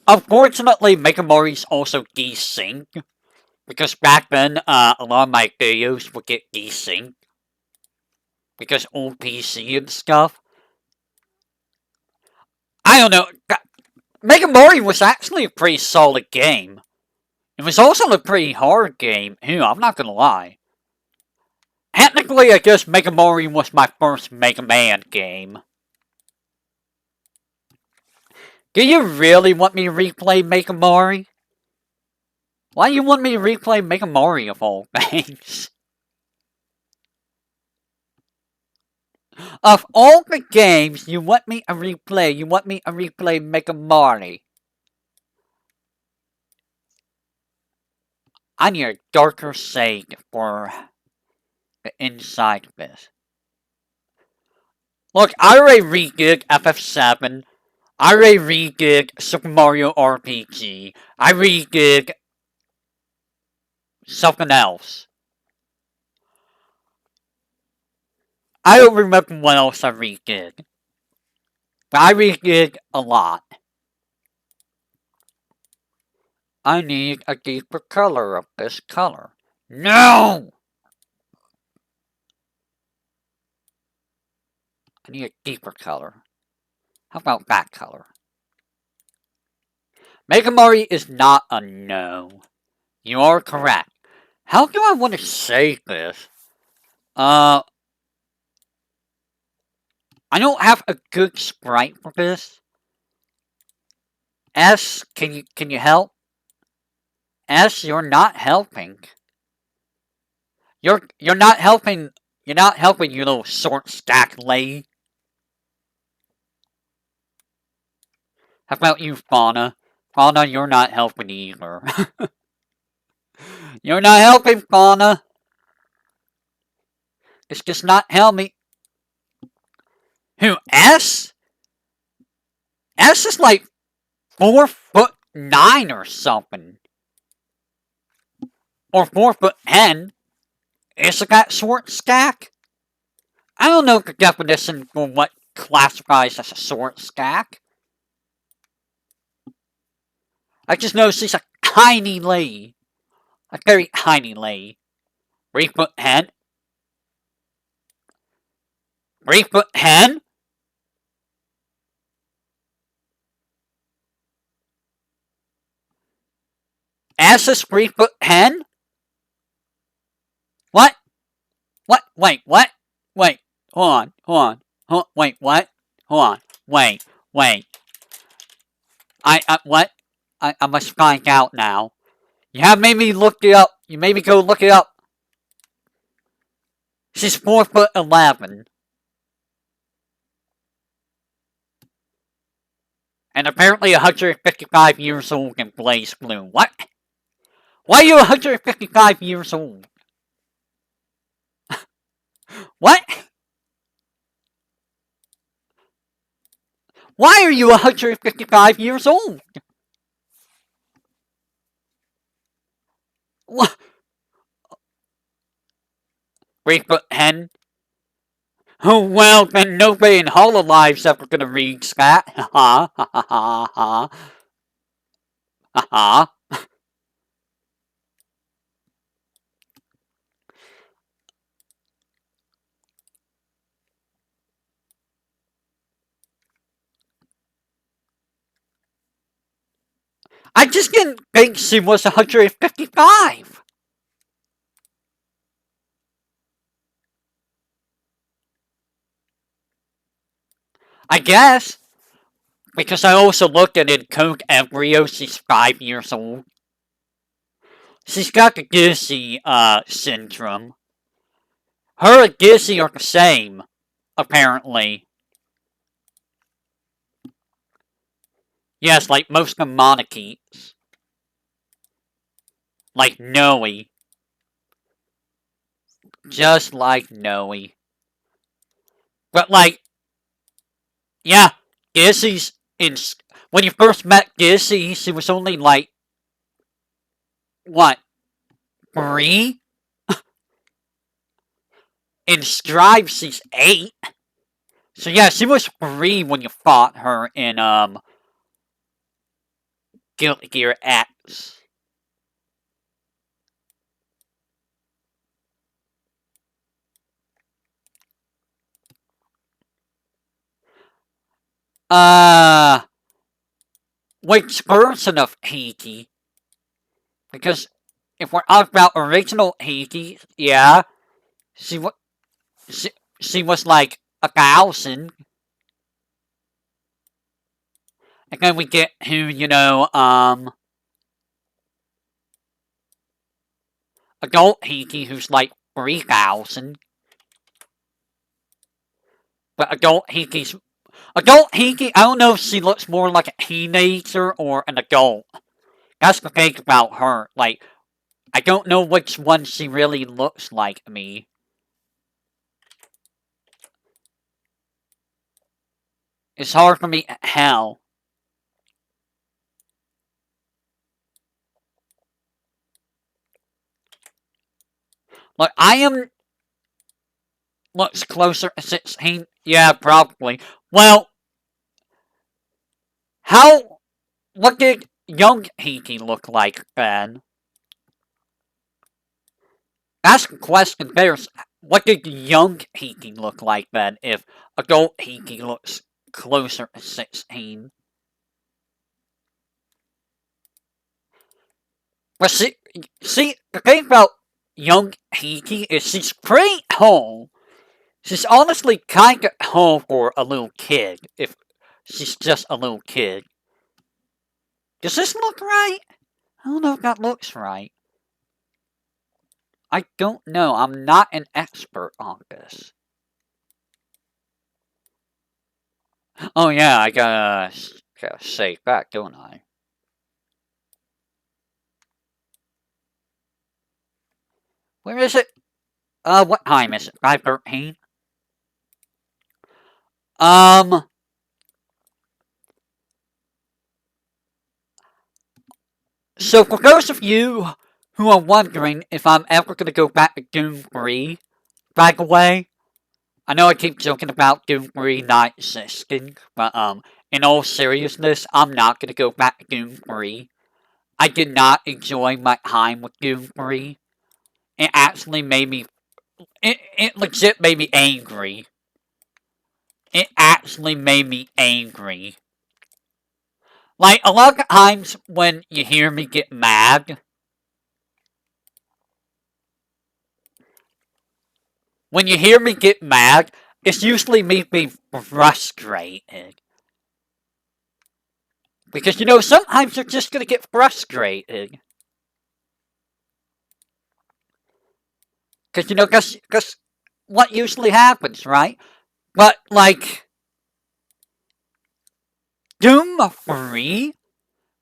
Unfortunately, Megamori's also desynced. Because back then, a lot of my videos would get desynced. Because old PC and stuff. I don't know. Megamori was actually a pretty solid game. It was also a pretty hard game, too, I'm not gonna lie. Technically, I guess Megamori was my first Mega Man game. Do you really want me to replay Megamori? Why do you want me to replay Megamori of all things? Of all the games you want me to replay, Megamori. I need a darker shade for the inside of this. Look, I already redid FF7. I already redid Super Mario RPG. I redid something else. I don't remember what else I redid. But I redid a lot. I need a deeper color of this color. No! I need a deeper color. How about that color? Megamori is not a no. You are correct. How do I want to say this? I don't have a good sprite for this. S, can you help? S, you're not helping. You're not helping. You're not helping, you little short stack lady. How about you, Fauna? Fauna, you're not helping either. You're not helping, Fauna. It's just not helping. Who, S? S is like 4'9" or something. Or 4'10". Is it that short stack? I don't know the definition for what classifies as a short stack. I just know she's a tiny lady. A very tiny lady. 3-foot hen? 3-foot hen? Ashes 3-foot hen? What? What? Wait, what? Wait, hold on. Wait, what? Hold on. Wait. What? I must find out now. You have made me look it up. You made me go look it up. She's 4'11". And apparently 155 years old in BlazBlue. What? Why are you 155 years old? What? Why are you 155 years old? What? 3-foot hen? Oh, well, then nobody in Hololive's ever gonna read that. Ha ha ha ha ha. Ha ha. I just didn't think she was 155. I guess. Because I also looked at in Code Embryo, she's 5 years old. She's got the Gizzy, syndrome. Her and Gizzy are the same, apparently. Yes, like most of the monarchies. Like Noe. Just like Noe. But like, yeah, Gizzy's in... When you first met Gizzy, she was only like... What? 3? In Strive, she's 8. So yeah, she was 3 when you fought her in, Guilty Gear X. Which version of Hiki? Because if we're talking about original Hiki, yeah, she was like 1,000. And then we get who, adult Hiki who's like 3,000. But adult Hiki, I don't know if she looks more like a teenager or an adult. That's the thing about her. Like, I don't know which one she really looks like me. It's hard for me to tell. Like, I am... Looks closer to 16? Yeah, probably. Well... What did young Hiki look like then? That's the question. What did young Hiki look like then if adult Hiki looks closer to 16? But see, the thing about young Hiki is she's pretty tall. She's honestly kind of tall for a little kid, if she's just a little kid. Does this look right? I don't know if that looks right. I don't know. I'm not an expert on this. Oh yeah, I gotta save back, don't I? Where is it? What time is it? 5:13? So for those of you who are wondering if I'm ever gonna go back to Doom 3, by the way, I know I keep joking about Doom 3 not existing, but, in all seriousness, I'm not gonna go back to Doom 3. I did not enjoy my time with Doom 3. it actually made me, it legit made me angry. It actually made me angry. Like, a lot of times when you hear me get mad, it's usually me being frustrated. Because, sometimes you're just gonna get frustrated. Because what usually happens, right? But, like, Doom 3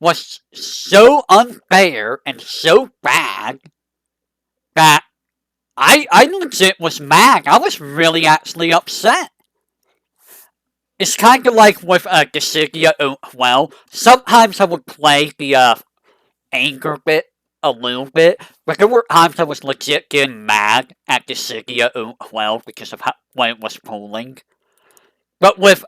was so unfair and so bad that I legit was mad. I was really actually upset. It's kind of like with Dissidia well. Sometimes I would play the anger bit a little bit, but there were times I was legit getting mad at Dissidia well because of when it was polling. But with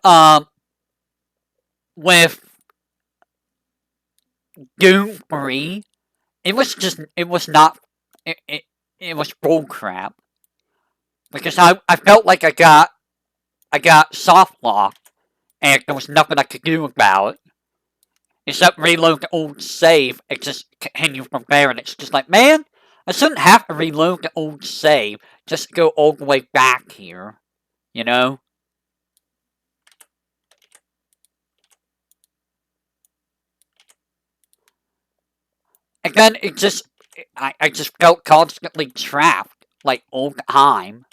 Doom 3, it was not, it was bullcrap. Because I felt like I got soft locked, and there was nothing I could do about it. Except reload the old save and just continue from there, and it's just like, man, I shouldn't have to reload the old save just to go all the way back here, you know? And then I just felt constantly trapped, like, all the time.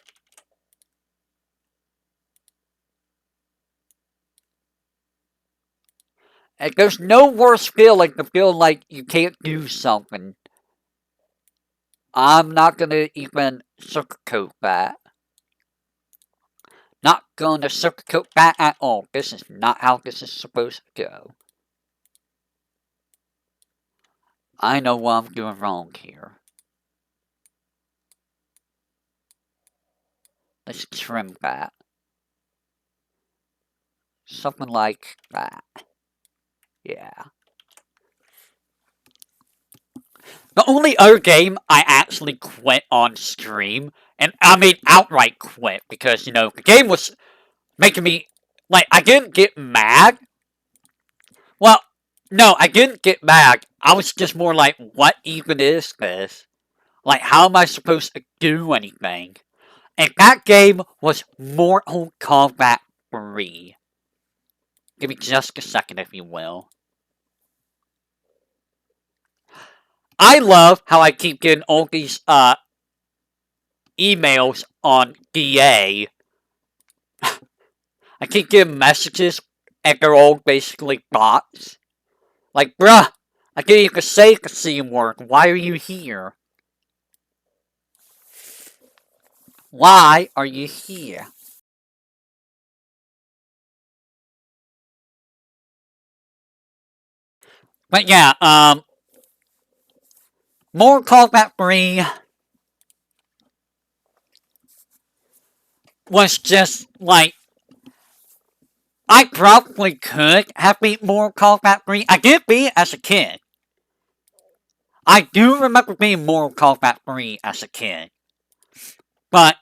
And there's no worse feeling than feeling like you can't do something. I'm not gonna even sugarcoat that. Not gonna sugarcoat that at all. This is not how this is supposed to go. I know what I'm doing wrong here. Let's trim that. Something like that. Yeah. The only other game I actually quit on stream, and I mean outright quit, because, the game was making me, like, I didn't get mad. Well, no, I didn't get mad. I was just more like, what even is this? Like, how am I supposed to do anything? And that game was Mortal Kombat 3. Give me just a second, if you will. I love how I keep getting all these emails on DA. I keep getting messages, and they're all basically bots. Like, bruh, I didn't even say the C word. Why are you here? Why are you here? But yeah, Mortal Kombat 3 was just like, I probably could have beat Mortal Kombat 3. I did beat it as a kid. I do remember being Mortal Kombat 3 as a kid. But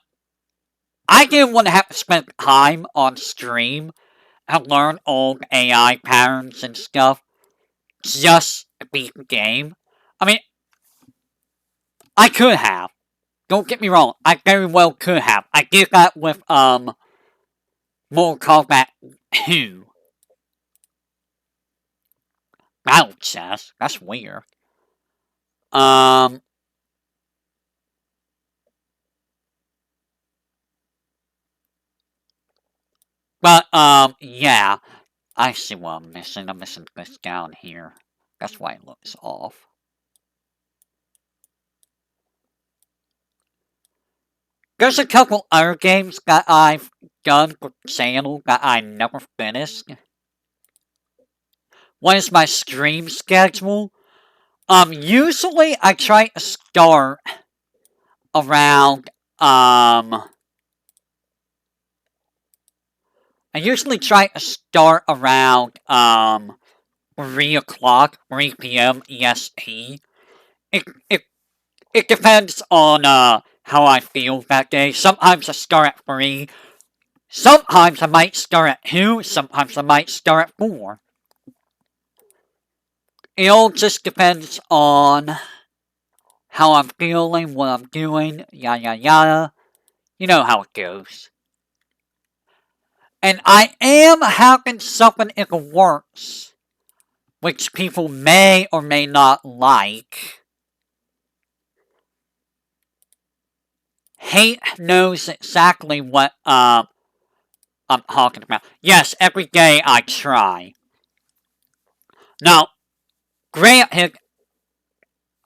I didn't want to have to spend time on stream and learn all the AI patterns and stuff just to beat the game. I mean, I could have. Don't get me wrong, I very well could have. I did that with, Mortal Kombat 2. Battle chess? That's weird. Um, but, yeah. I see what I'm missing. I'm missing this down here. That's why it looks off. There's a couple other games that I've done for the channel that I never finished. One is my stream schedule. Usually I try to start around, I usually try to start around, 3 o'clock, 3 p.m. EST. It it depends on how I feel that day. Sometimes I start at 3. Sometimes I might start at 2. Sometimes I might start at 4. It all just depends on how I'm feeling, what I'm doing, yada yada yada. You know how it goes. And I am having something in the works, which people may or may not like. Hate knows exactly what I'm talking about. Yes, every day I try. Now, granted,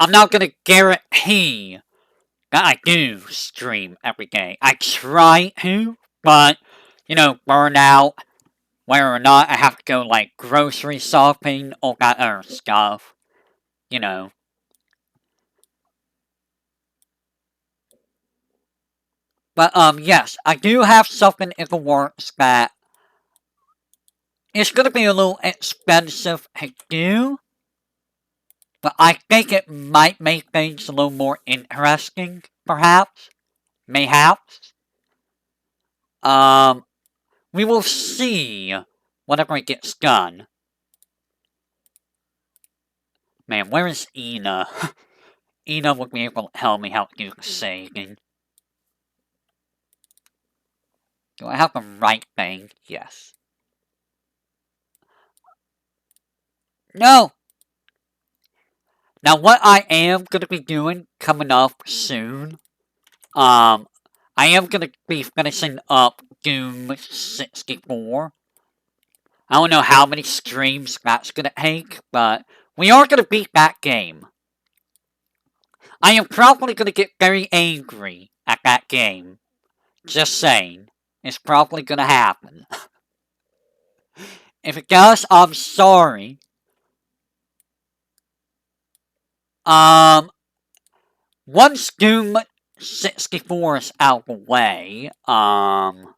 I'm not gonna guarantee that I do stream every day. I try to, but burnout, whether or not I have to go like grocery shopping, all that other stuff. You know. But yes, I do have something in the works that it's gonna be a little expensive to do, but I think it might make things a little more interesting, perhaps, mayhaps. We will see whenever it gets done. Man, where is Ina? Ina would be able to tell me how to do the saving. Do I have the right thing? Yes. No! Now, what I am going to be doing coming up soon, I am going to be finishing up Doom 64. I don't know how many streams that's going to take, but we are going to beat that game. I am probably going to get very angry at that game. Just saying. It's probably going to happen. If it does, I'm sorry. Once Doom 64 is out of the way, when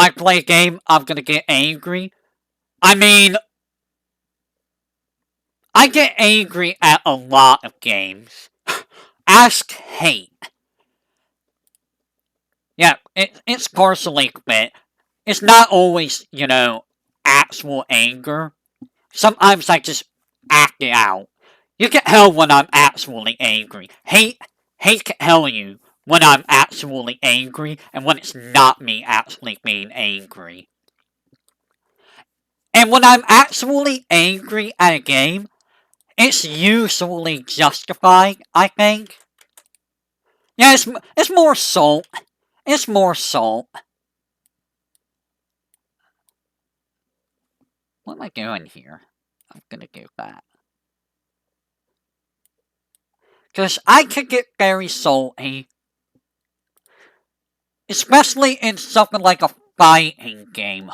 I play a game, I'm gonna get angry. I mean, I get angry at a lot of games. Ask hate. Yeah, it's partially bit. It's not always, actual anger. Sometimes I just act it out. You can tell when I'm actually angry. Hate can tell you when I'm actually angry and when it's not me actually being angry. And when I'm actually angry at a game, it's usually justified, I think. Yeah, it's more salt. It's more salt. What am I doing here? I'm gonna do that. Because I can get very salty. Especially in something like a fighting game.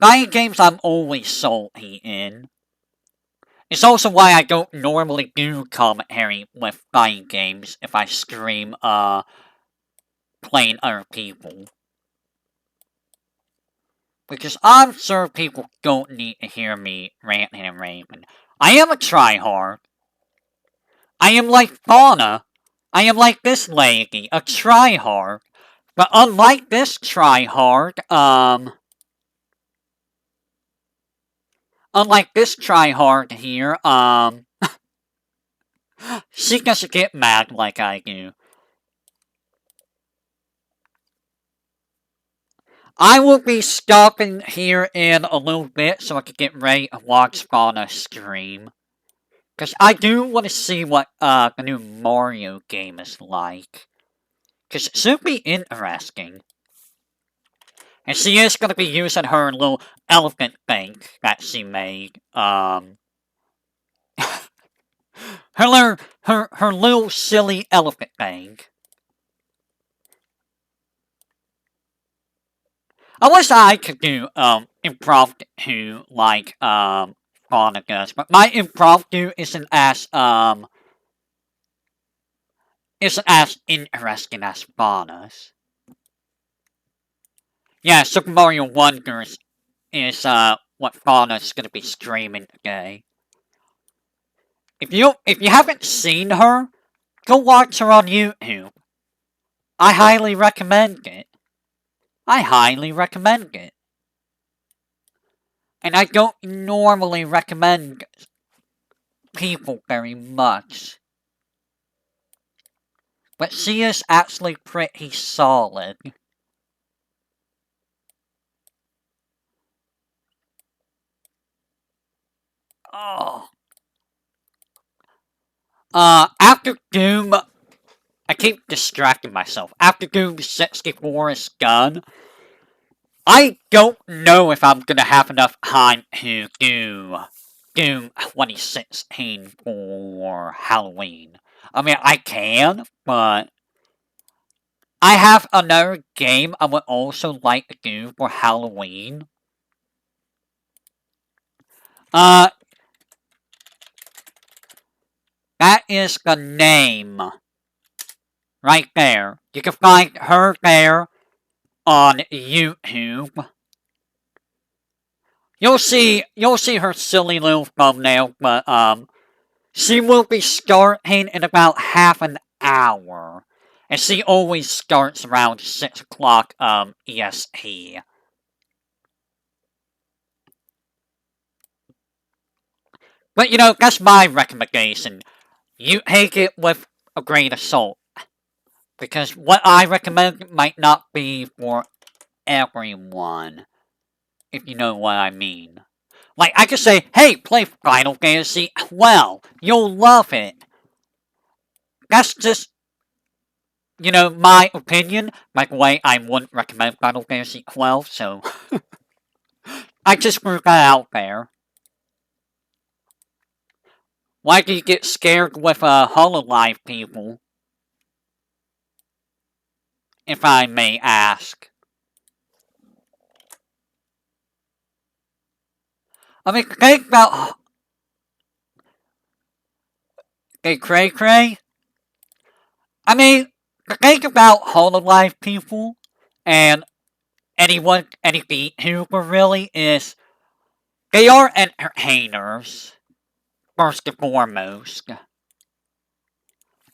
Fighting games I'm always salty in. It's also why I don't normally do commentary with fighting games if I stream, playing other people. Because I'm sure people don't need to hear me ranting and raving. I am a tryhard. I am like Fauna. I am like this lady, a tryhard. But unlike this tryhard, unlike this tryhard here, she doesn't get mad like I do. I will be stopping here in a little bit so I can get ready to watch Fauna stream. Because I do want to see what the new Mario game is like. Because it should be interesting. And she is going to be using her little elephant thing that she made. Her little silly elephant thing. I wish I could do, improv too, like, Fauna does. But my improv isn't as interesting as Fauna's. Yeah, Super Mario Wonders is what Fauna's gonna be streaming today. If you haven't seen her, go watch her on YouTube. I highly recommend it. I highly recommend it. And I don't normally recommend people very much. But she is actually pretty solid. Oh. After Doom, I keep distracting myself. After Doom 64 is done, I don't know if I'm gonna have enough time to do Doom 2016 for Halloween. I mean, I can, but I have another game I would also like to do for Halloween. Uh, that is the name. Right there. You can find her there on YouTube. You'll see her silly little thumbnail, but she will be starting in about half an hour. And she always starts around 6 o'clock EST. But that's my recommendation. You take it with a grain of salt. Because what I recommend might not be for everyone. If you know what I mean. Like, I could say, hey, play Final Fantasy 12. You'll love it. That's just, my opinion. By the way, I wouldn't recommend Final Fantasy 12, so I just threw that out there. Why do you get scared with Hololive people? If I may ask. I mean, think about... Hey, Cray Cray? I mean, the thing about Hololive people, and any VTuber really, is they are entertainers, first and foremost.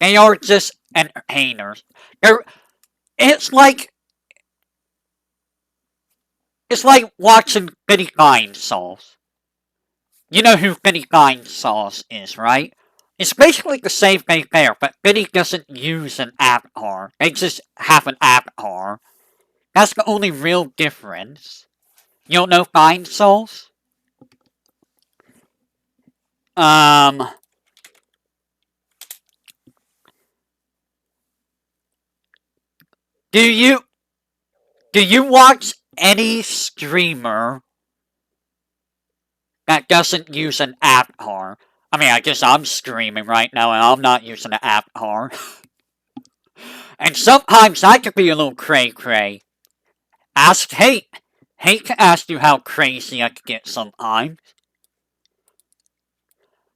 They are just entertainers. They're, it's like watching Goody Fine Sauce. You know who Goody Fine Sauce is, right? It's basically the same thing there, but Goody doesn't use an avatar. They just have an avatar. That's the only real difference. You don't know Fine Sauce? Um, do you watch any streamer that doesn't use an avatar? I mean, I guess I'm streaming right now and I'm not using an avatar. And sometimes I could be a little cray-cray. Ask Hate. Hate to ask you how crazy I could get sometimes.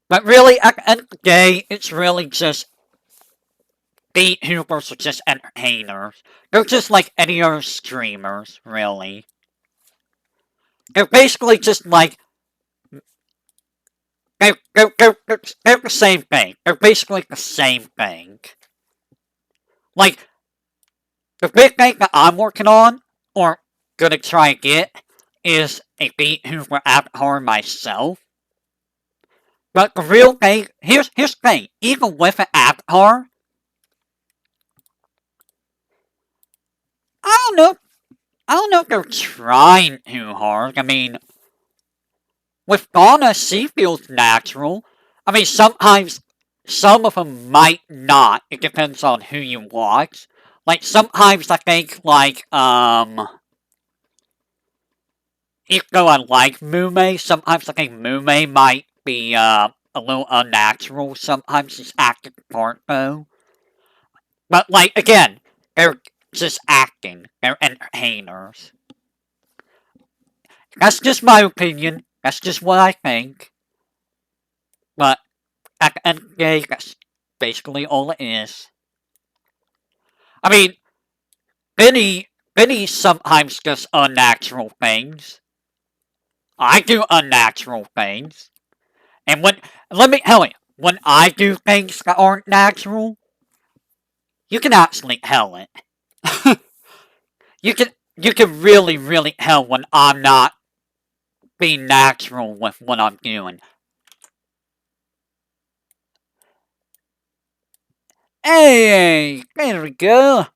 But really, at the end of the day, it's really just VTubers are just entertainers. They're just like any other streamers, really. They're basically just like they're the same thing. They're basically the same thing. Like, the big thing that I'm working on, or gonna try to get, is a VTuber avatar myself. But the real thing, here's the thing, even with an avatar, I don't know if they're trying too hard. I mean, with Fauna, she feels natural. I mean, sometimes some of them might not. It depends on who you watch. Like, sometimes I think, like, even though I like Mume, sometimes I think Mume might be, a little unnatural. Sometimes she's acting the part, though. But, like, again, they're just acting. They're entertainers. That's just my opinion. That's just what I think. But, at the end of the day, that's basically all it is. I mean, Benny Benny sometimes does unnatural things. I do unnatural things. And let me tell you, when I do things that aren't natural, you can actually tell it. You can really, really tell when I'm not being natural with what I'm doing. Hey, there we go.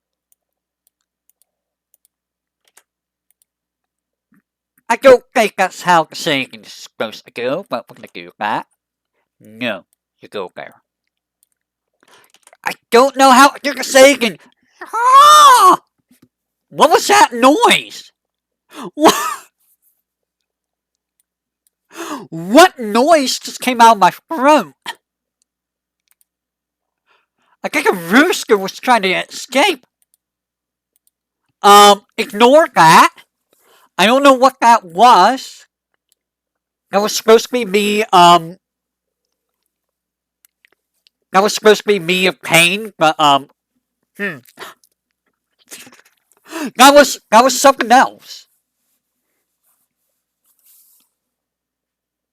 I don't think that's how the saying is supposed to go, but we're gonna do that. No, you go there. I don't know how you're saying. Ah! What was that noise? What? What noise just came out of my throat? I think a rooster was trying to escape. Ignore that. I don't know what that was. That was supposed to be me, that was supposed to be me in pain, but, hmm. That was something else.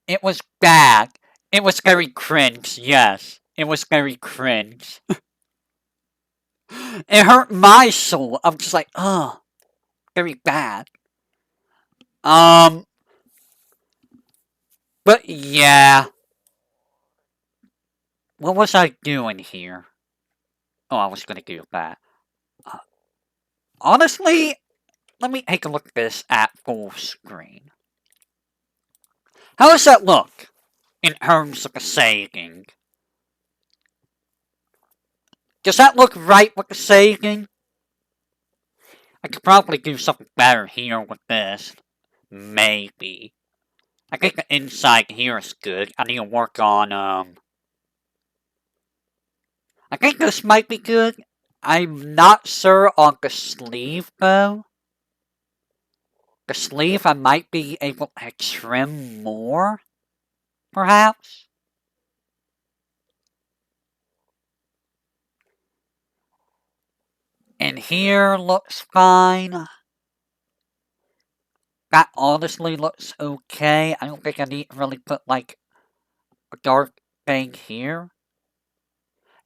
It was bad. It was very cringe, yes. It was very cringe. It hurt my soul. I'm just like, oh, very bad. Um, but yeah. What was I doing here? Oh, I was gonna do that. Uh, honestly, let me take a look at this at full screen. How does that look in terms of the saying? Does that look right with the saying? I could probably do something better here with this. Maybe. I think the inside here is good. I need to work on, I think this might be good. I'm not sure on the sleeve, though. The sleeve I might be able to trim more, perhaps? And here looks fine. That honestly looks okay. I don't think I need to really put, like, a dark thing here.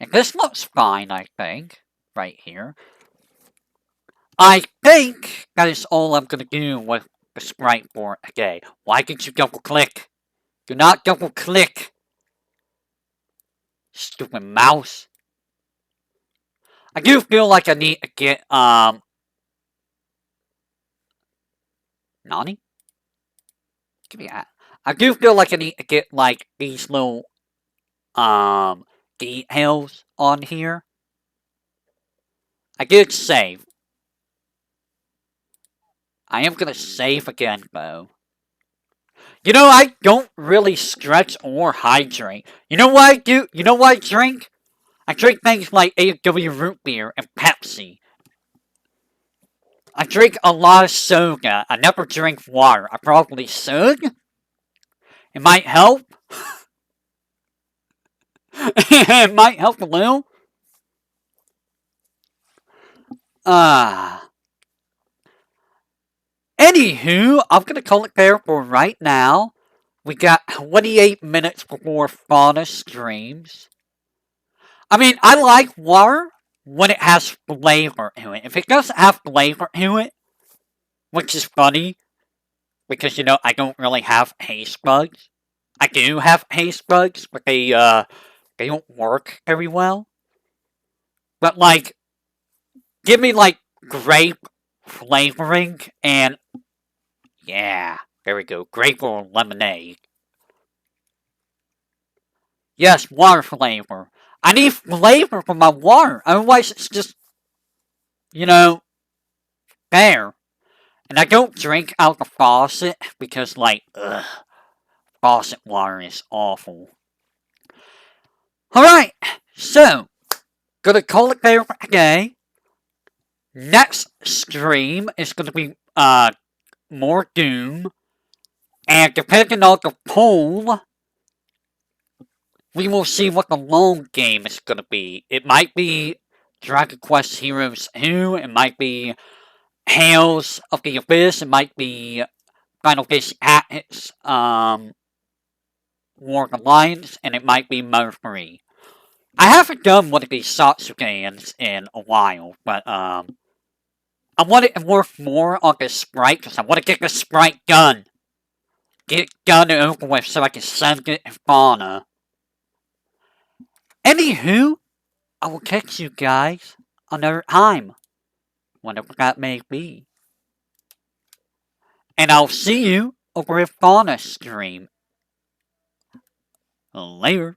And this looks fine, I think. Right here. I think that is all I'm gonna do with the sprite board today. Why did you double click? Do not double click! Stupid mouse. I do feel like I need to get, Nani? Give me that. I do feel like I need to get, like, these little, details on here. I did save. I am gonna save again, though. You know, I don't really stretch or hydrate. You know what I do? You know what I drink? I drink things like A&W root beer and Pepsi. I drink a lot of soda. I never drink water. I probably should. It might help. It might help a little. Anywho, I'm gonna call it there for right now. We got 28 minutes before Fauna streams. I mean, I like water when it has flavor to it. If it doesn't have flavor to it, which is funny, because, you know, I don't really have taste buds. I do have taste buds, but they don't work very well. But, like, give me, like, grape flavoring and, yeah, there we go, grape or lemonade. Yes, water flavor. I need flavor for my water, otherwise it's just, you know, there. And I don't drink out the faucet because, like, ugh, faucet water is awful. Alright, so, gonna call it there for today. Next stream is gonna be, more Doom. And depending on the poll, we will see what the long game is gonna be. It might be Dragon Quest Heroes 2, it might be Hails of the Abyss. It might be Final Fish Atlas, War of Alliance, and it might be Mercury. I haven't done one of these Satsugans in a while, but I want to work more on the sprite because I want to get the sprite done. Get it done and over with so I can send it to Fauna. Anywho, I will catch you guys another time, whenever that may be. And I'll see you over at Fauna stream. Later.